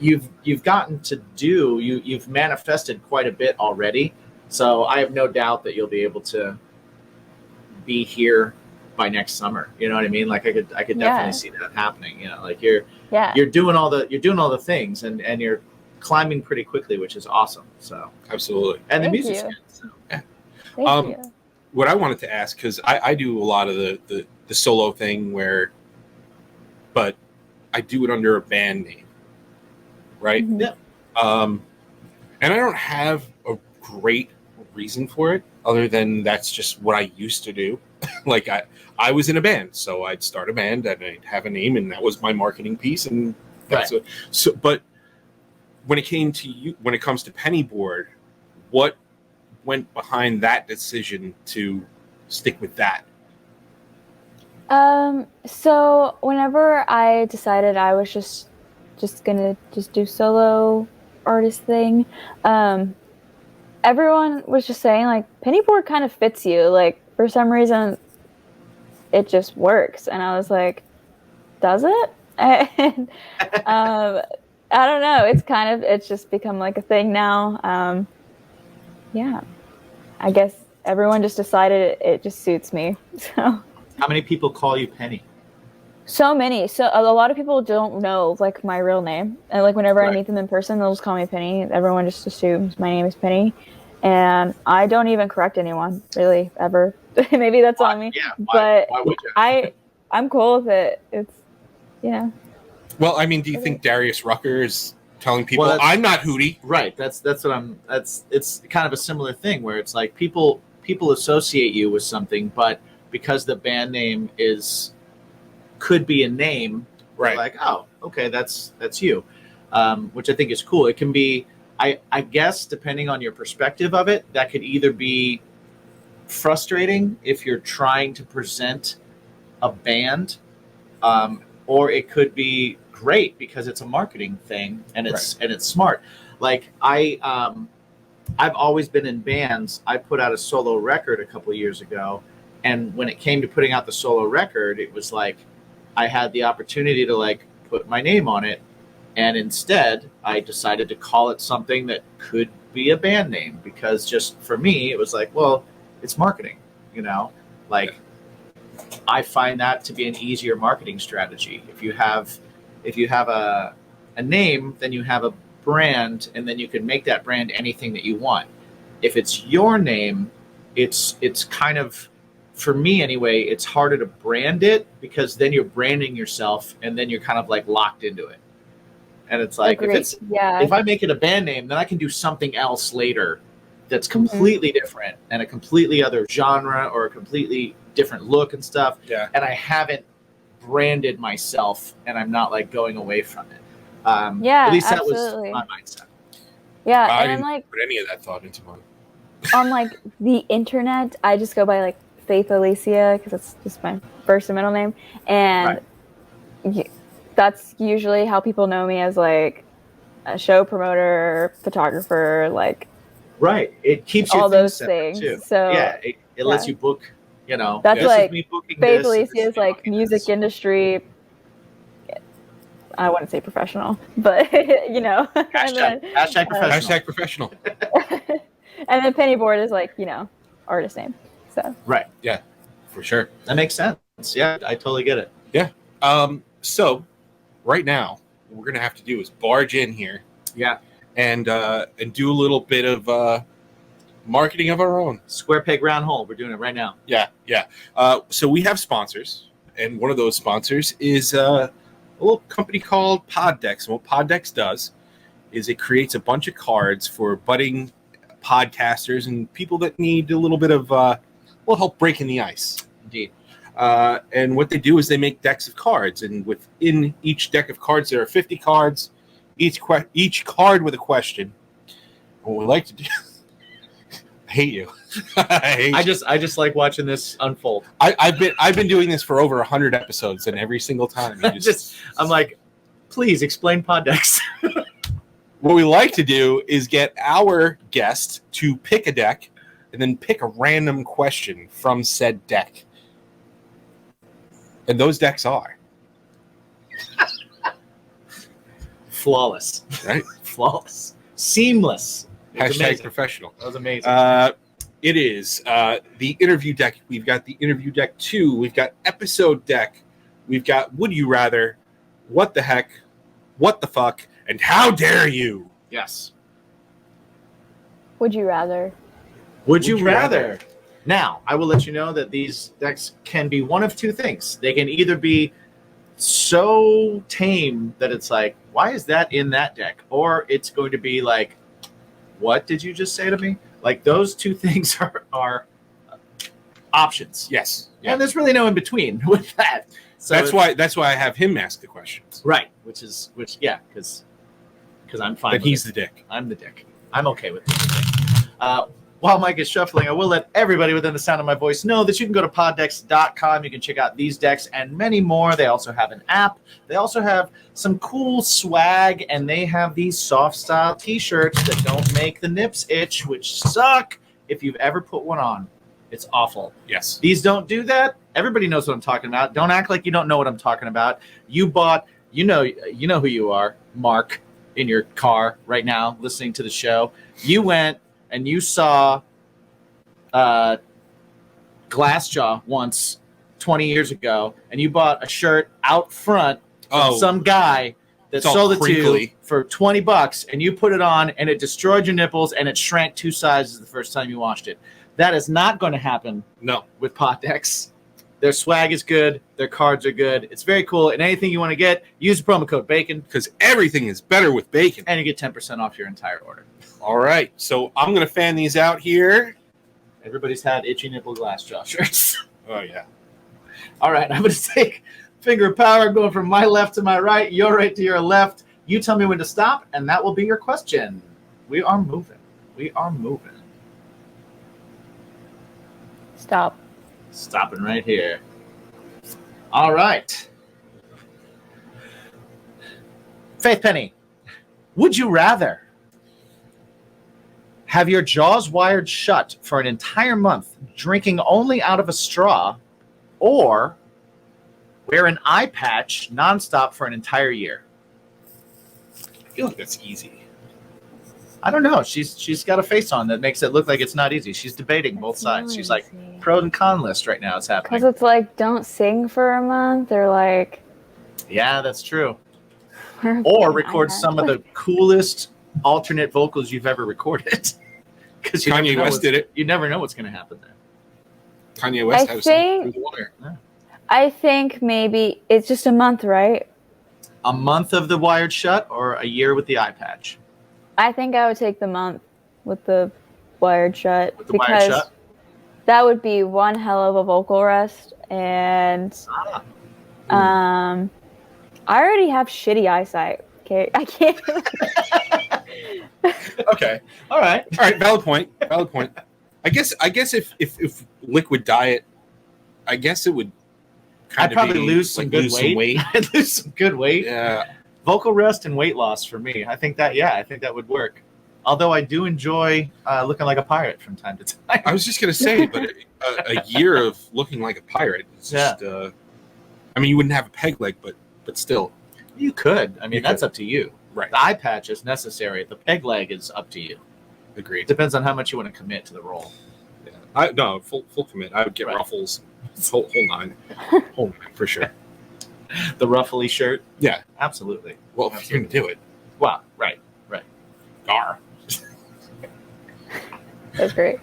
you've gotten to do, you've manifested quite a bit already. So I have no doubt that you'll be able to be here by next summer. You know what I mean? Like I could definitely Yeah. see that happening. Like you're Yeah. doing all the things, and you're climbing pretty quickly, which is awesome. So, Absolutely. and the Thank music's you. good. So. Thank you. What I wanted to ask, because I do a lot of the solo thing but I do it under a band name, right? Mhm. Yeah. And I don't have a great reason for it, other than that's just what I used to do. Like I was in a band, so I'd start a band and I'd have a name, and that was my marketing piece, and that's Right. so. But when it comes to Penny Board, what went behind that decision to stick with that? So whenever I decided I was just gonna do solo artist thing, everyone was just saying like pennyboard kind of fits you. Like for some reason, it just works, and I was like, does it? And I don't know. It's just become like a thing now. Yeah, I guess everyone just decided it just suits me. So. How many people call you Penny? So many. So a lot of people don't know like my real name, and like whenever Right. I meet them in person, they'll just call me Penny. Everyone just assumes my name is Penny, and I don't even correct anyone really ever. Maybe that's on me. Yeah, but why would you? I'm cool with it. It's Well, I mean, do you think Darius Rucker is telling people, Well, I'm not Hootie? Right. That's what I'm. It's kind of a similar thing where it's like people associate you with something, but because the band name could be a name, Right. like, oh, okay, that's you, which I think is cool. It can be, I guess, depending on your perspective of it, that could either be frustrating if you're trying to present a band, or it could be great because it's a marketing thing and it's smart. Like I've always been in bands. I put out a solo record a couple of years ago, and when it came to putting out the solo record, it was like I had the opportunity to like put my name on it, and instead I decided to call it something that could be a band name because just for me it was like, well, it's marketing, like I find that to be an easier marketing strategy. If you have a name, then you have a brand, and then you can make that brand anything that you want. If it's your name, it's kind of, for me anyway, it's harder to brand it because then you're branding yourself and then you're kind of like locked into it. And it's like, if I make it a band name, then I can do something else later that's completely different and a completely other genre or a completely different look and stuff. Yeah. And I haven't branded myself and I'm not like going away from it. at least that absolutely. was my mindset. Yeah, I and didn't like put any of that thought into mine. on like the internet, I just go by like Faith Alicia because it's just my first and middle name, and that's usually how people know me, as like a show promoter, photographer, like It keeps all your those separate things. too. So it lets you book. That's this like is me booking Faith this, Alicia this is like booking music this. industry. I wouldn't say professional, but Hashtag professional. Hashtag professional. And then pennyboard is like artist name. So Right. Yeah, for sure. That makes sense. Yeah, I totally get it. Yeah. So right now, what we're gonna have to do is barge in here. Yeah. And do a little bit of marketing of our own. Square peg round hole. We're doing it right now. Yeah. So we have sponsors, and one of those sponsors is a little company called Poddex. And what Poddex does is it creates a bunch of cards for budding podcasters and people that need a little bit of help breaking the ice. Indeed. And what they do is they make decks of cards, and within each deck of cards there are 50 cards, each card with a question. What we like to do, I hate you. I just like watching this unfold. I've been doing this for over 100 episodes, and every single time I'm like, please explain Poddex. What we like to do is get our guest to pick a deck and then pick a random question from said deck. And those decks are flawless. Right? Flawless. Seamless. Hashtag professional. That was amazing. It is the interview deck. We've got the interview deck 2. We've got episode deck. We've got Would You Rather, What the Heck, What the Fuck, and How Dare You? Yes. Would you rather? Would you rather? Now, I will let you know that these decks can be one of two things. They can either be so tame that it's like, why is that in that deck? Or it's going to be like, what did you just say to me? Like, those two things are options. Yes. Yeah. And there's really no in between with that. So that's why I have him ask the questions. Right. Because I'm fine. But he's the dick. I'm the dick. I'm okay with this. while Mike is shuffling, I will let everybody within the sound of my voice know that you can go to poddecks.com. You can check out these decks and many more. They also have an app. They also have some cool swag, and they have these soft style t-shirts that don't make the nips itch, which suck if you've ever put one on. It's awful. Yes. These don't do that. Everybody knows what I'm talking about. Don't act like you don't know what I'm talking about. You bought, you know who you are, Mark, in your car right now listening to the show. You went and you saw Glassjaw once 20 years ago, and you bought a shirt out front from some guy that sold it to you for $20, and you put it on, and it destroyed your nipples, and it shrank 2 sizes the first time you washed it. That is not going to happen with Pot Decks. Their swag is good. Their cards are good. It's very cool. And anything you want to get, use the promo code BACON. Because everything is better with bacon. And you get 10% off your entire order. All right. So I'm going to fan these out here. Everybody's had itchy nipple Glassjaw shirts. Oh, yeah. All right. I'm going to take finger of power, going from my left to my right, your right to your left. You tell me when to stop, and that will be your question. We are moving. We are moving. Stop. Stopping right here. All right. Faith Penny, would you rather have your jaws wired shut for an entire month, drinking only out of a straw, or wear an eye patch nonstop for an entire year? I feel like that's easy. I don't know. She's got a face on that makes it look like it's not easy. She's debating both sides. She's like, pro and con list right now is happening. Because it's like, don't sing for a month, or like... Yeah, that's true. Or record some of the coolest alternate vocals you've ever recorded. Because Kanye West did it. You never know what's going to happen there. Kanye West had something. I think maybe it's just a month, right? A month of the wired shut, or a year with the eye patch? I think I would take the month with the wired shut. With the wired shut? That would be one hell of a vocal rest, and I already have shitty eyesight. Okay, I can't. Okay. All right. Valid point. I guess if liquid diet, I guess it would. I'd probably lose some good weight. I'd lose some good weight. Yeah. Vocal rest and weight loss for me. I think that would work. Although I do enjoy looking like a pirate from time to time. I was just going to say, but a year of looking like a pirate is just, I mean, you wouldn't have a peg leg, but still. You could. I mean, that's up to you. Right. The eye patch is necessary. The peg leg is up to you. Agreed. Depends on how much you want to commit to the role. Yeah. No, full commit. I would get ruffles. Whole nine. Whole nine, for sure. The ruffly shirt? Yeah. Absolutely. Well, if you're going to do it. Wow. Right. Gar. That's great.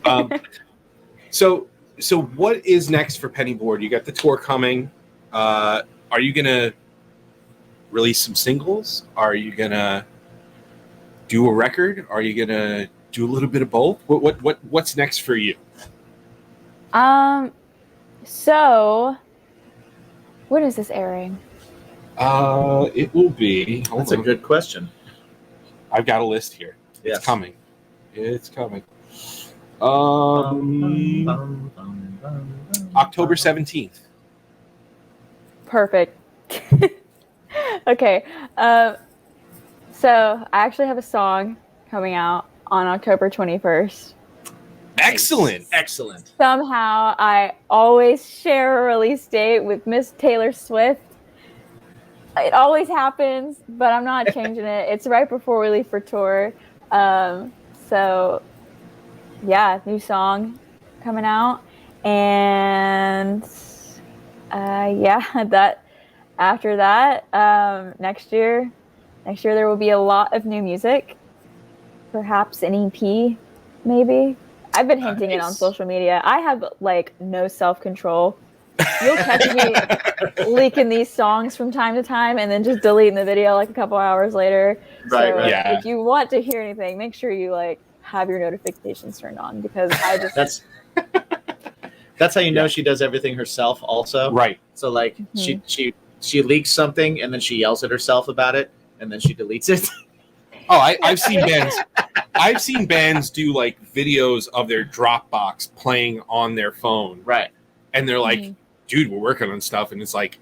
So what is next for Pennyboard? You got the tour coming. Are you going to release some singles? Are you going to do a record? Are you going to do a little bit of both? What's next for you? So when is this airing? It will be. That's a good question. I've got a list here. Yes. It's coming. October 17th. Perfect. Okay. So I actually have a song coming out on October 21st. Excellent. Somehow I always share a release date with Miss Taylor Swift. It always happens, but I'm not changing it. It's right before we leave for tour. So yeah, new song coming out. And that after that, next year there will be a lot of new music. Perhaps an EP, maybe. I've been hinting it on social media. I have no self-control. You'll catch me leaking these songs from time to time and then just deleting the video a couple hours later. Right. Yeah. If you want to hear anything, make sure you have your notifications turned on, because I just that's how you know she does everything herself also. Right. So she leaks something and then she yells at herself about it and then she deletes it. Oh, I've seen bands. I've seen bands do like videos of their Dropbox playing on their phone, Right. and they're like, "Dude, we're working on stuff," and it's like,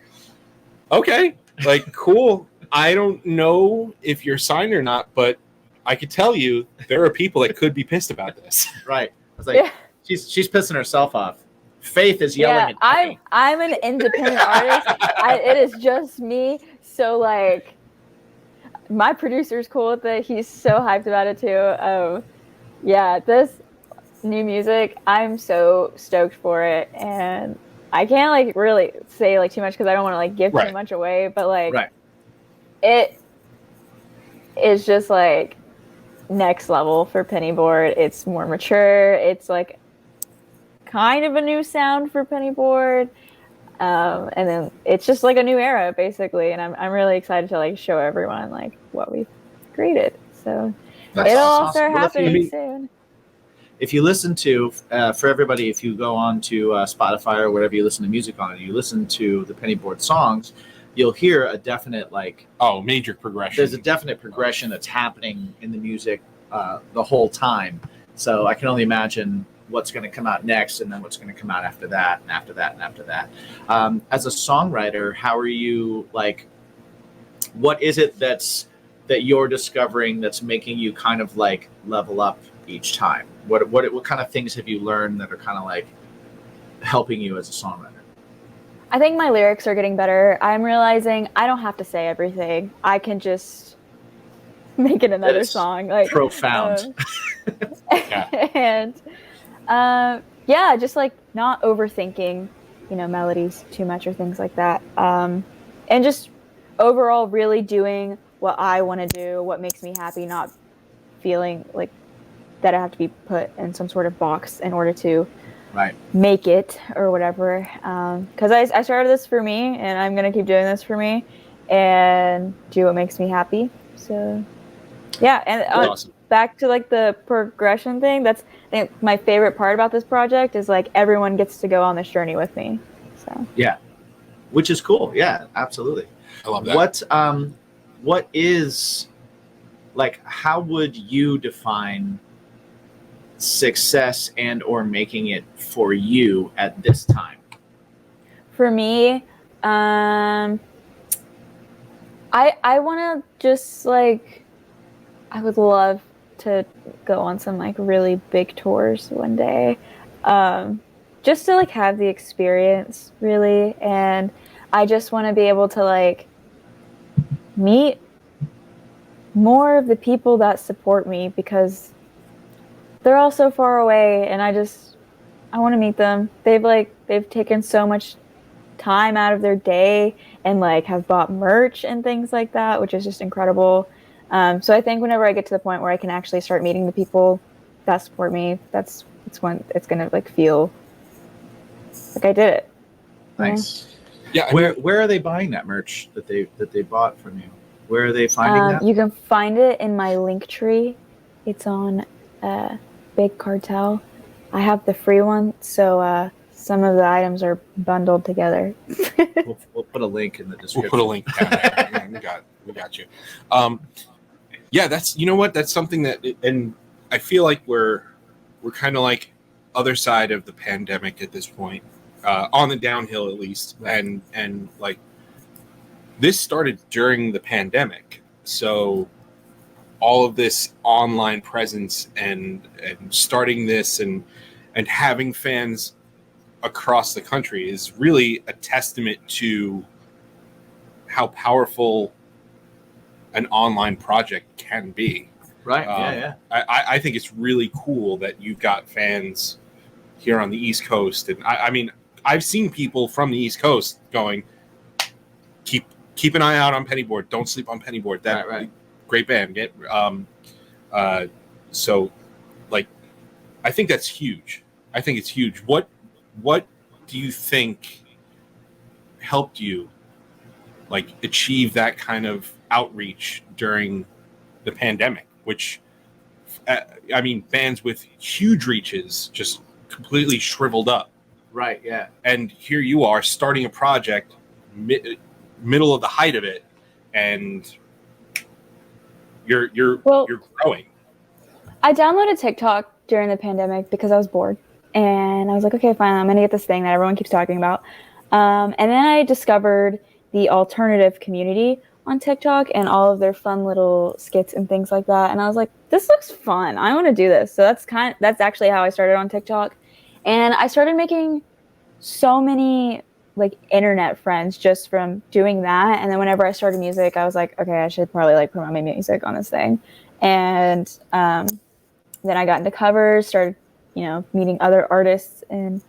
"Okay, like cool. I don't know if you're signed or not, but I could tell you there are people that could be pissed about this." Right. I was like, she's pissing herself off. Faith is yelling at me. I'm an independent artist. It is just me. So like, my producer's cool with it. He's so hyped about it too. Yeah, this new music, I'm so stoked for it, and I can't like really say like too much because I don't want to like give too much away. But like, it is just like next level for Pennyboard. It's more mature. It's like kind of a new sound for Pennyboard. And then it's just like a new era basically, and I'm really excited to like show everyone like what we've created. So it'll all start happening soon. If you listen to for everybody, if you go on to Spotify or wherever you listen to music on, and you listen to the Pennyboard songs, you'll hear a definite like major progression. There's a definite progression that's happening in the music the whole time. So I can only imagine what's going to come out next, and then what's going to come out after that, and after that, and after that. As a songwriter, how are you like? What is it that you're discovering that's making you kind of like level up each time? What kind of things have you learned that are kind of like helping you as a songwriter? I think my lyrics are getting better. I'm realizing I don't have to say everything. I can just make it another song. Like profound. And just like not overthinking, melodies too much or things like that. And just overall really doing what I want to do, what makes me happy, not feeling like that I have to be put in some sort of box in order to make it or whatever. Because I started this for me, and I'm going to keep doing this for me and do what makes me happy. So, yeah. And awesome. Back to like the progression thing, that's I think my favorite part about this project is like everyone gets to go on this journey with me. So yeah, which is cool. Yeah, absolutely. I love that. What is like? How would you define success and or making it for you at this time? For me, I want to just like, I would love to go on some like really big tours one day, just to like have the experience really. And I just want to be able to like meet more of the people that support me, because they're all so far away, and I want to meet them. They've taken so much time out of their day and like have bought merch and things like that, which is just incredible. So I think whenever I get to the point where I can actually start meeting the people that support me, it's when it's gonna like feel like I did it. Nice. Yeah. Where are they buying that merch that they bought from you? Where are they finding that? You can find it in my link tree. It's on Big Cartel. I have the free one, so some of the items are bundled together. We'll put a link in the description. We'll put a link down there. Yeah, we got you. Yeah, that's something that, and I feel like we're kind of like other side of the pandemic at this point, on the downhill at least, and like this started during the pandemic, so all of this online presence and starting this and having fans across the country is really a testament to how powerful an online project can be. Right. Yeah. I think it's really cool that you've got fans here on the East Coast, and I mean, I've seen people from the East Coast going, keep an eye out on Pennyboard. Don't sleep on Pennyboard. That great band. So, like, I think that's huge. I think it's huge. What do you think helped you like achieve that kind of outreach during the pandemic? Which, I mean, bands with huge reaches just completely shriveled up. Right. Yeah. And here you are starting a project middle of the height of it, and you're growing. I downloaded TikTok during the pandemic because I was bored. And I was like, okay, fine, I'm going to get this thing that everyone keeps talking about. And then I discovered the alternative community on TikTok and all of their fun little skits and things like that. And I was like, this looks fun. I want to do this. So that's actually how I started on TikTok. And I started making so many like internet friends just from doing that. And then whenever I started music, I was like, okay, I should probably like promote my music on this thing. And then I got into covers, started, meeting other artists and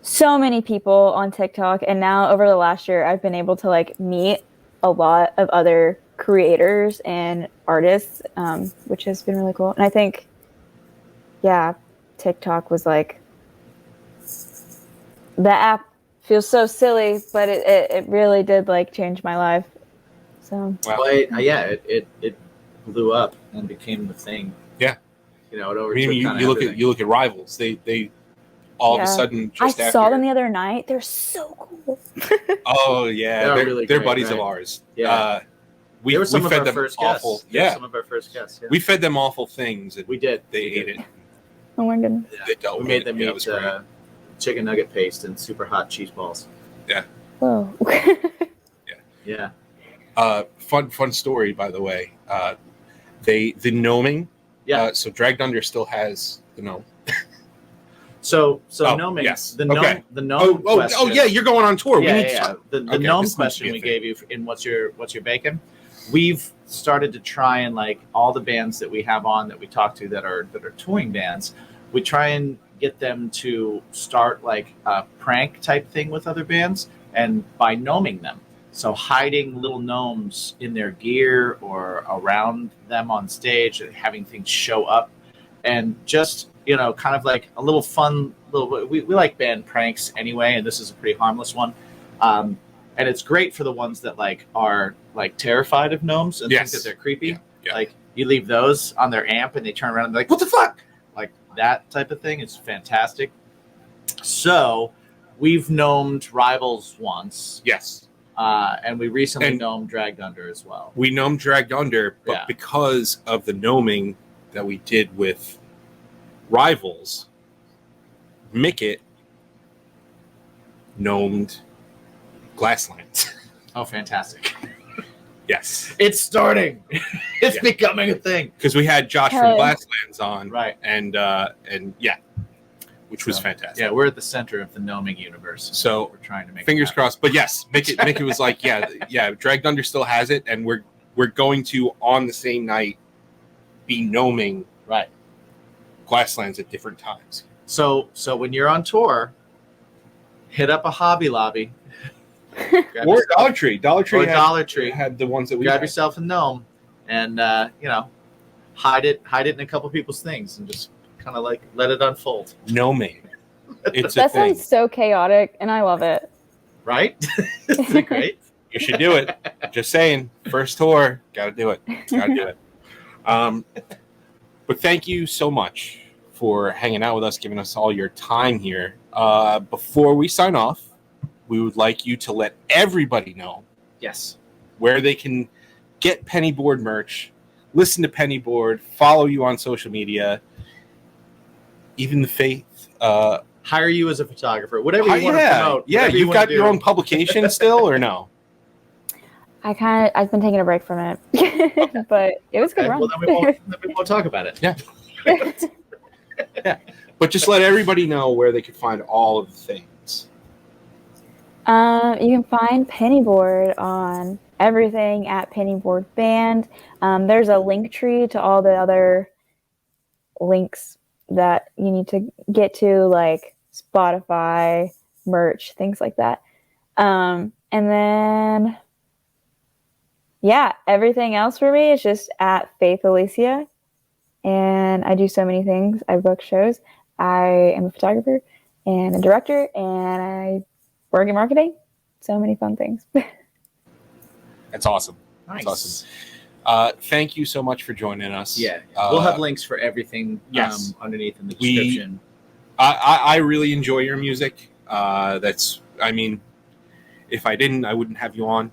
so many people on TikTok. And now over the last year, I've been able to like meet a lot of other creators and artists, which has been really cool. And I think, TikTok was like, the app feels so silly, but it really did like change my life. So it blew up and became the thing. Yeah, it overtook you look at Rivals. They all of a sudden just I saw them the other night. They're so cool. Oh yeah, they're really they're great, buddies right? of ours. Yeah. We were some of fed our them first awful. guests. Yeah, Some of our first guests. Yeah. we fed them awful things. And We did. They ate it. Oh my goodness. They dealt We with made it. them Yeah, it eat was great. chicken nugget paste and super hot cheese balls. Whoa. Yeah. Fun story, by the way. The gnoming. Yeah. So Dragged Under still has the gnome. So Oh, gnoming. yes. The gnome. Okay. The gnome. Oh yeah, you're going on tour. Yeah, We need to yeah. talk- The Okay, gnome this needs to question be a we thing. gave you in what's your bacon? We've started to try and like all the bands that we have on that we talk to that are touring bands, we try and get them to start like a prank type thing with other bands, and by gnoming them. So hiding little gnomes in their gear or around them on stage and having things show up, and just kind of like a little fun little. We like band pranks anyway, and this is a pretty harmless one. And it's great for the ones that like are like terrified of gnomes and Yes. think that they're creepy. Yeah, yeah. Like you leave those on their amp and they turn around and they're like, "What the fuck?" Like that type of thing is fantastic. So we've gnomed Rivals once, Yes. and we recently And- gnomed Dragged Under as well. We gnome Dragged Under, but Yeah. because of the gnoming that we did with Rivals, Mickett gnomed Glasslands. Oh, fantastic! Yes. It's starting. It's Yeah. becoming a thing. Because we had Josh from Hell yeah. Glasslands on, Right. and yeah, which was So, fantastic. Yeah, we're at the center of the gnoming universe. So we're trying to make fingers it happen. crossed. But yes, Mickett was like, yeah, Dragged Under still has it, and we're going to on the same night be gnoming Right. Glasslands at different times. So when you're on tour, hit up a Hobby Lobby. Grab Or yourself- Dollar Tree. Dollar Tree Or Dollar Tree. had the ones that we grab had. yourself a gnome, and hide it in a couple people's things, and just kind of like let it unfold. Gnoming. It's a That thing. sounds so chaotic, and I love it. Right? Isn't it great? You should do it. Just saying. First tour. Gotta do it. Gotta do it. But thank you so much for hanging out with us, giving us all your time here. Before we sign off, we would like you to let everybody know Yes. where they can get Pennyboard merch, listen to Pennyboard, follow you on social media, even the Faith. Hire you as a photographer, whatever you want to promote. Yeah, whatever you you've wanna got do. your own publication still, or no? I've been taking a break from it, but it was a good Okay, run. well, then we won't talk about it. Yeah. But just let everybody know where they can find all of the things. You can find Pennyboard on everything at Pennyboard Band. There's a link tree to all the other links that you need to get to, like Spotify, merch, things like that. And then, everything else for me is just at Faith Alicia. And I do so many things. I book shows. I am a photographer and a director, and I work in marketing. So many fun things. That's awesome. Nice. That's awesome. Thank you so much for joining us. Yeah, we'll have links for everything yes. underneath in the We- description. I really enjoy your music. If I didn't, I wouldn't have you on.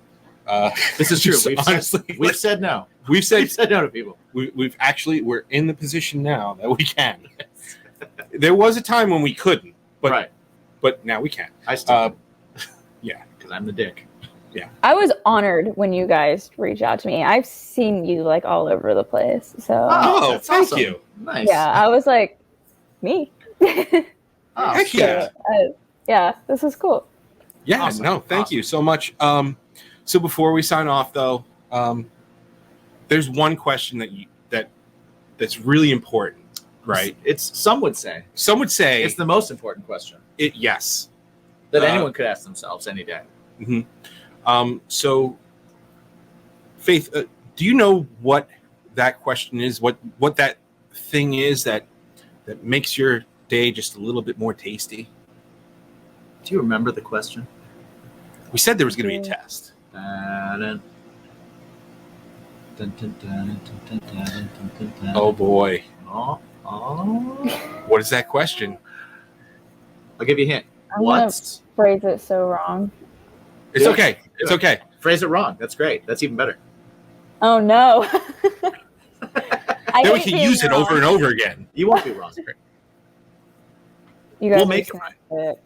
This is true. So honestly, We've said no. We've said no to people. we're in the position now that we can. There was a time when we couldn't, but Right. but now we can. I still Yeah. because I'm the dick. I was honored when you guys reached out to me. I've seen you like all over the place. So Oh, that's thank awesome. you. Nice. yeah, I was like, me. Oh, Heck yeah. Yeah, this is cool. Yeah, Awesome. no, thank Awesome. you so much. So before we sign off, though, there's one question that's really important, right? It's some would say Some would say it's the most important question it. Yes. that Uh, anyone could ask themselves any day. So, Faith, do you know what that question is? What that thing is that makes your day just a little bit more tasty? Do you remember the question? We said there was going to be a test. Oh boy, Oh. what is that question? I'll give you a hint. I'm What's Phrase it so wrong. It's Yeah. okay. It's okay. phrase it wrong? That's great. That's even better. Oh no. I Then we hate can being use it wrong. over and over again. You won't be wrong. You guys We'll are make just it gonna have to-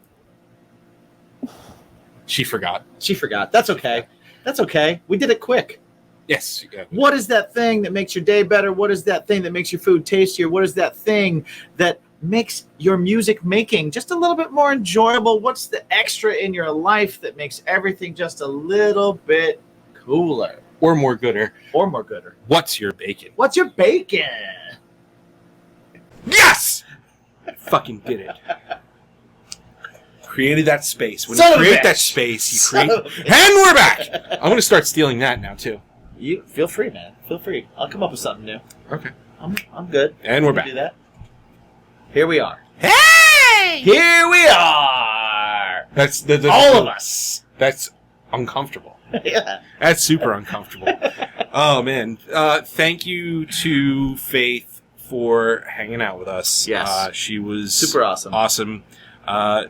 She forgot. She forgot. That's okay. That's okay. We did it quick. Yes. Yeah. What is that thing that makes your day better? What is that thing that makes your food tastier? What is that thing that makes your music making just a little bit more enjoyable? What's the extra in your life that makes everything just a little bit cooler Or more gooder. or more gooder? What's your bacon? What's your bacon? Yes! Fucking did it. Created that space. When Son you of a create bitch. that space, you Son create. of a bitch. And we're back! I'm going to start stealing that now, too. You feel free, man. Feel free. I'll come up with something new. Okay. I'm good. And we're Can back. do that. Here we are. Hey! Here we are. That's the All of us. That's uncomfortable. Yeah. That's super uncomfortable. Oh, man. Thank you to Faith for hanging out with us. Yes. She was Super awesome. Awesome. We'll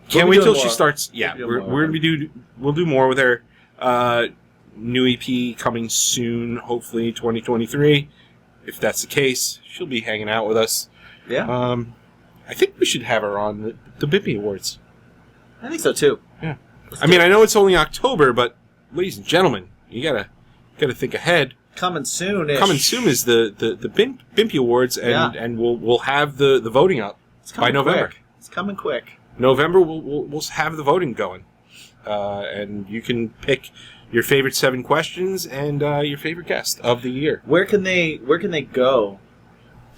Can't be wait doing till more. she starts. Yeah, We'll be doing more we're with gonna we'll do more with her. New EP coming soon, hopefully 2023. If that's the case, she'll be hanging out with us. Yeah. I think we should have her on the BIMP Awards. I think so too. Yeah. I mean, I know it's only October, but ladies and gentlemen, you gotta think ahead. Coming soon. Coming soon is the BIMP Awards, and we'll have the voting up by November. Quick. It's coming quick. November, we'll have the voting going, and you can pick your favorite 7 questions and your favorite guest of the year. Where can they go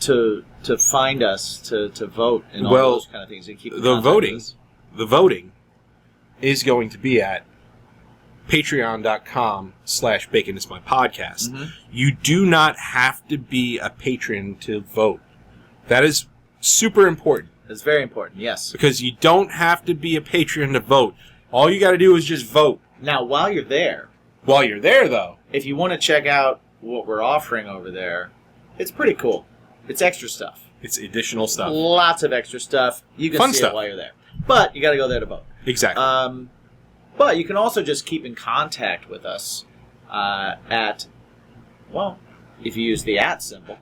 to find us to vote and all Well, those kind of things and keep in the contact voting- with us? The voting is going to be at patreon.com/bacon is my podcast. Mhm. You do not have to be a patron to vote. That is super important It's very important. Yes. because you don't have to be a patron to vote. All you got to do is just vote. Now, while you're there, While you're there, though, if you want to check out what we're offering over there, it's pretty cool. It's extra stuff. it's additional stuff. Lots of extra stuff. You can Fun see stuff. it while you're there. But you got to go there to vote. Exactly. But you can also just keep in contact with us at, well, if you use the @ symbol,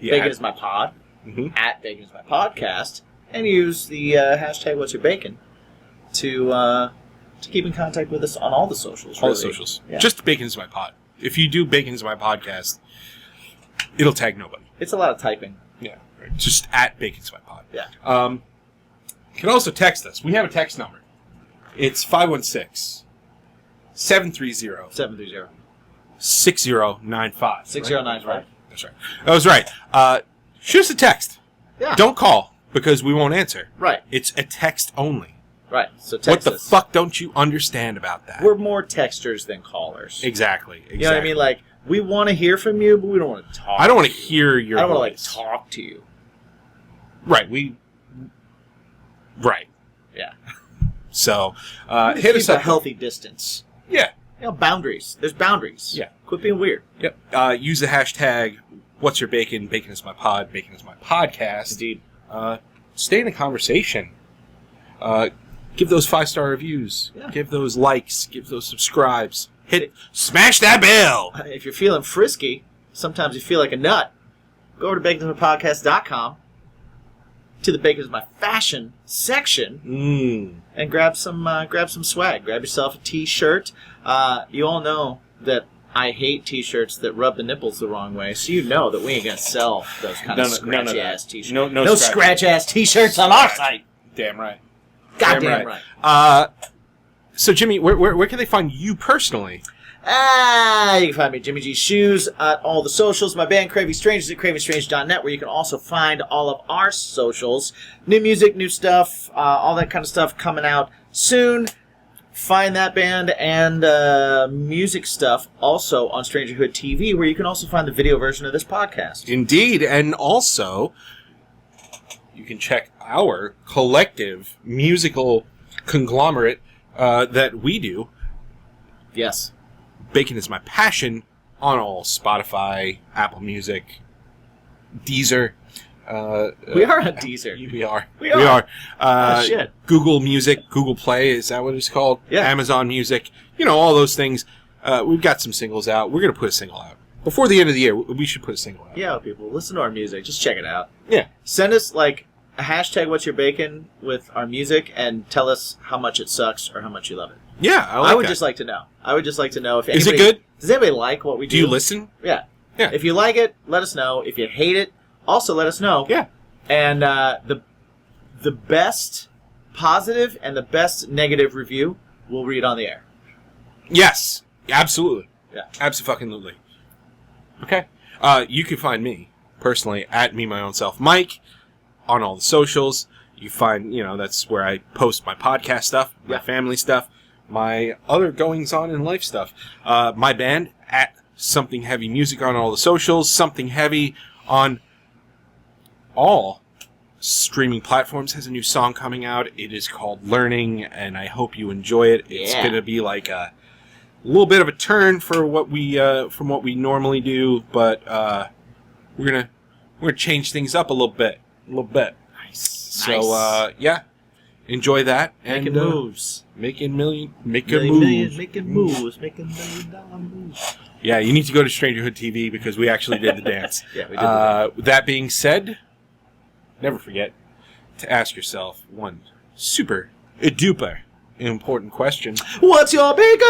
Bacon is my pod, Mhm. at Bacon is my podcast, and use the hashtag What's Your Bacon to keep in contact with us on all the socials. All the really. socials. Yeah. Just Bacon is my pod. If you do Bacon is my podcast, it'll tag nobody. It's a lot of typing. Yeah. Right. Just at Bacon is my pod. Yeah. You can also text us. We have a text number. It's 516-730-6095. 730. 6095. 6095. That's right. That was right. Shoot us a text. Yeah. Don't call because we won't answer. Right. It's a text only. Right. So text What the us. fuck don't you understand about that? We're more texters than callers. Exactly. You know what I mean? Like, we want to hear from you, but we don't want to talk. I don't want to hear your I don't want to, voice. like, talk to you. Right. Right. Yeah. So, hit Keep us a up. healthy distance. Yeah. You know, boundaries. There's boundaries. Yeah. Quit being weird. Yep. Use the hashtag What's Your Bacon? Bacon is my pod. Bacon is my podcast. Indeed. Stay in the conversation. Give those 5-star reviews. Yeah. Give those likes. Give those subscribes. Smash that bell. If you're feeling frisky, sometimes you feel like a nut, go over to baconismypodcast.com to the Bacon is My Fashion section and grab some swag. Grab yourself a t-shirt. You all know that I hate t-shirts that rub the nipples the wrong way, so you know that we ain't gonna sell those kind of scratchy-ass t-shirts. No scratch-ass t-shirts on our site. Damn right. Goddamn right. So, Jimmy, where can they find you personally? You can find me at Jimmy G's Shoes at all the socials. My band Craving Strangers at cravingstrange.net, where you can also find all of our socials. New music, new stuff, all that kind of stuff coming out soon. Find that band and music stuff also on Strangerhood TV, where you can also find the video version of this podcast. Indeed, and also you can check our collective musical conglomerate that we do. Yes. Bacon is My Passion on all Spotify, Apple Music, Deezer. We are on Deezer. We are. We are. Shit. Google Music, Google Play, is that what it's called? Yeah. Amazon Music. You know, all those things. We've got some singles out. We're going to put a single out. Before the end of the year, we should put a single out. Yeah, people, listen to our music. Just check it out. Yeah. Send us, like, a hashtag What's Your Bacon with our music and tell us how much it sucks or how much you love it. Yeah, I would just like to know. I would just like to know if anybody... Is it good? Does anybody like what we do? Do you listen? Yeah. Yeah. If you like it, let us know. If you hate it, also let us know. Yeah. And the best positive and the best negative review we'll read on the air. Yes. Absolutely. Yeah. Abso-fucking-lutely. Okay. You can find me, personally, at Me My Own Self Mike on all the socials. You find, that's where I post my podcast stuff, my family stuff, my other goings-on in life stuff. My band, at Something Heavy Music on all the socials, Something Heavy on all streaming platforms, has a new song coming out. It is called Learning, and I hope you enjoy it. It's going to be like a little bit of a turn for what we from what we normally do, but we're gonna change things up a little bit. Nice. So enjoy that. Making moves. Making moves. Making $1 million moves. Yeah, you need to go to Strangerhood TV because we actually did the dance. Yeah, we did. That being said, never forget to ask yourself one super duper important question. What's your bacon?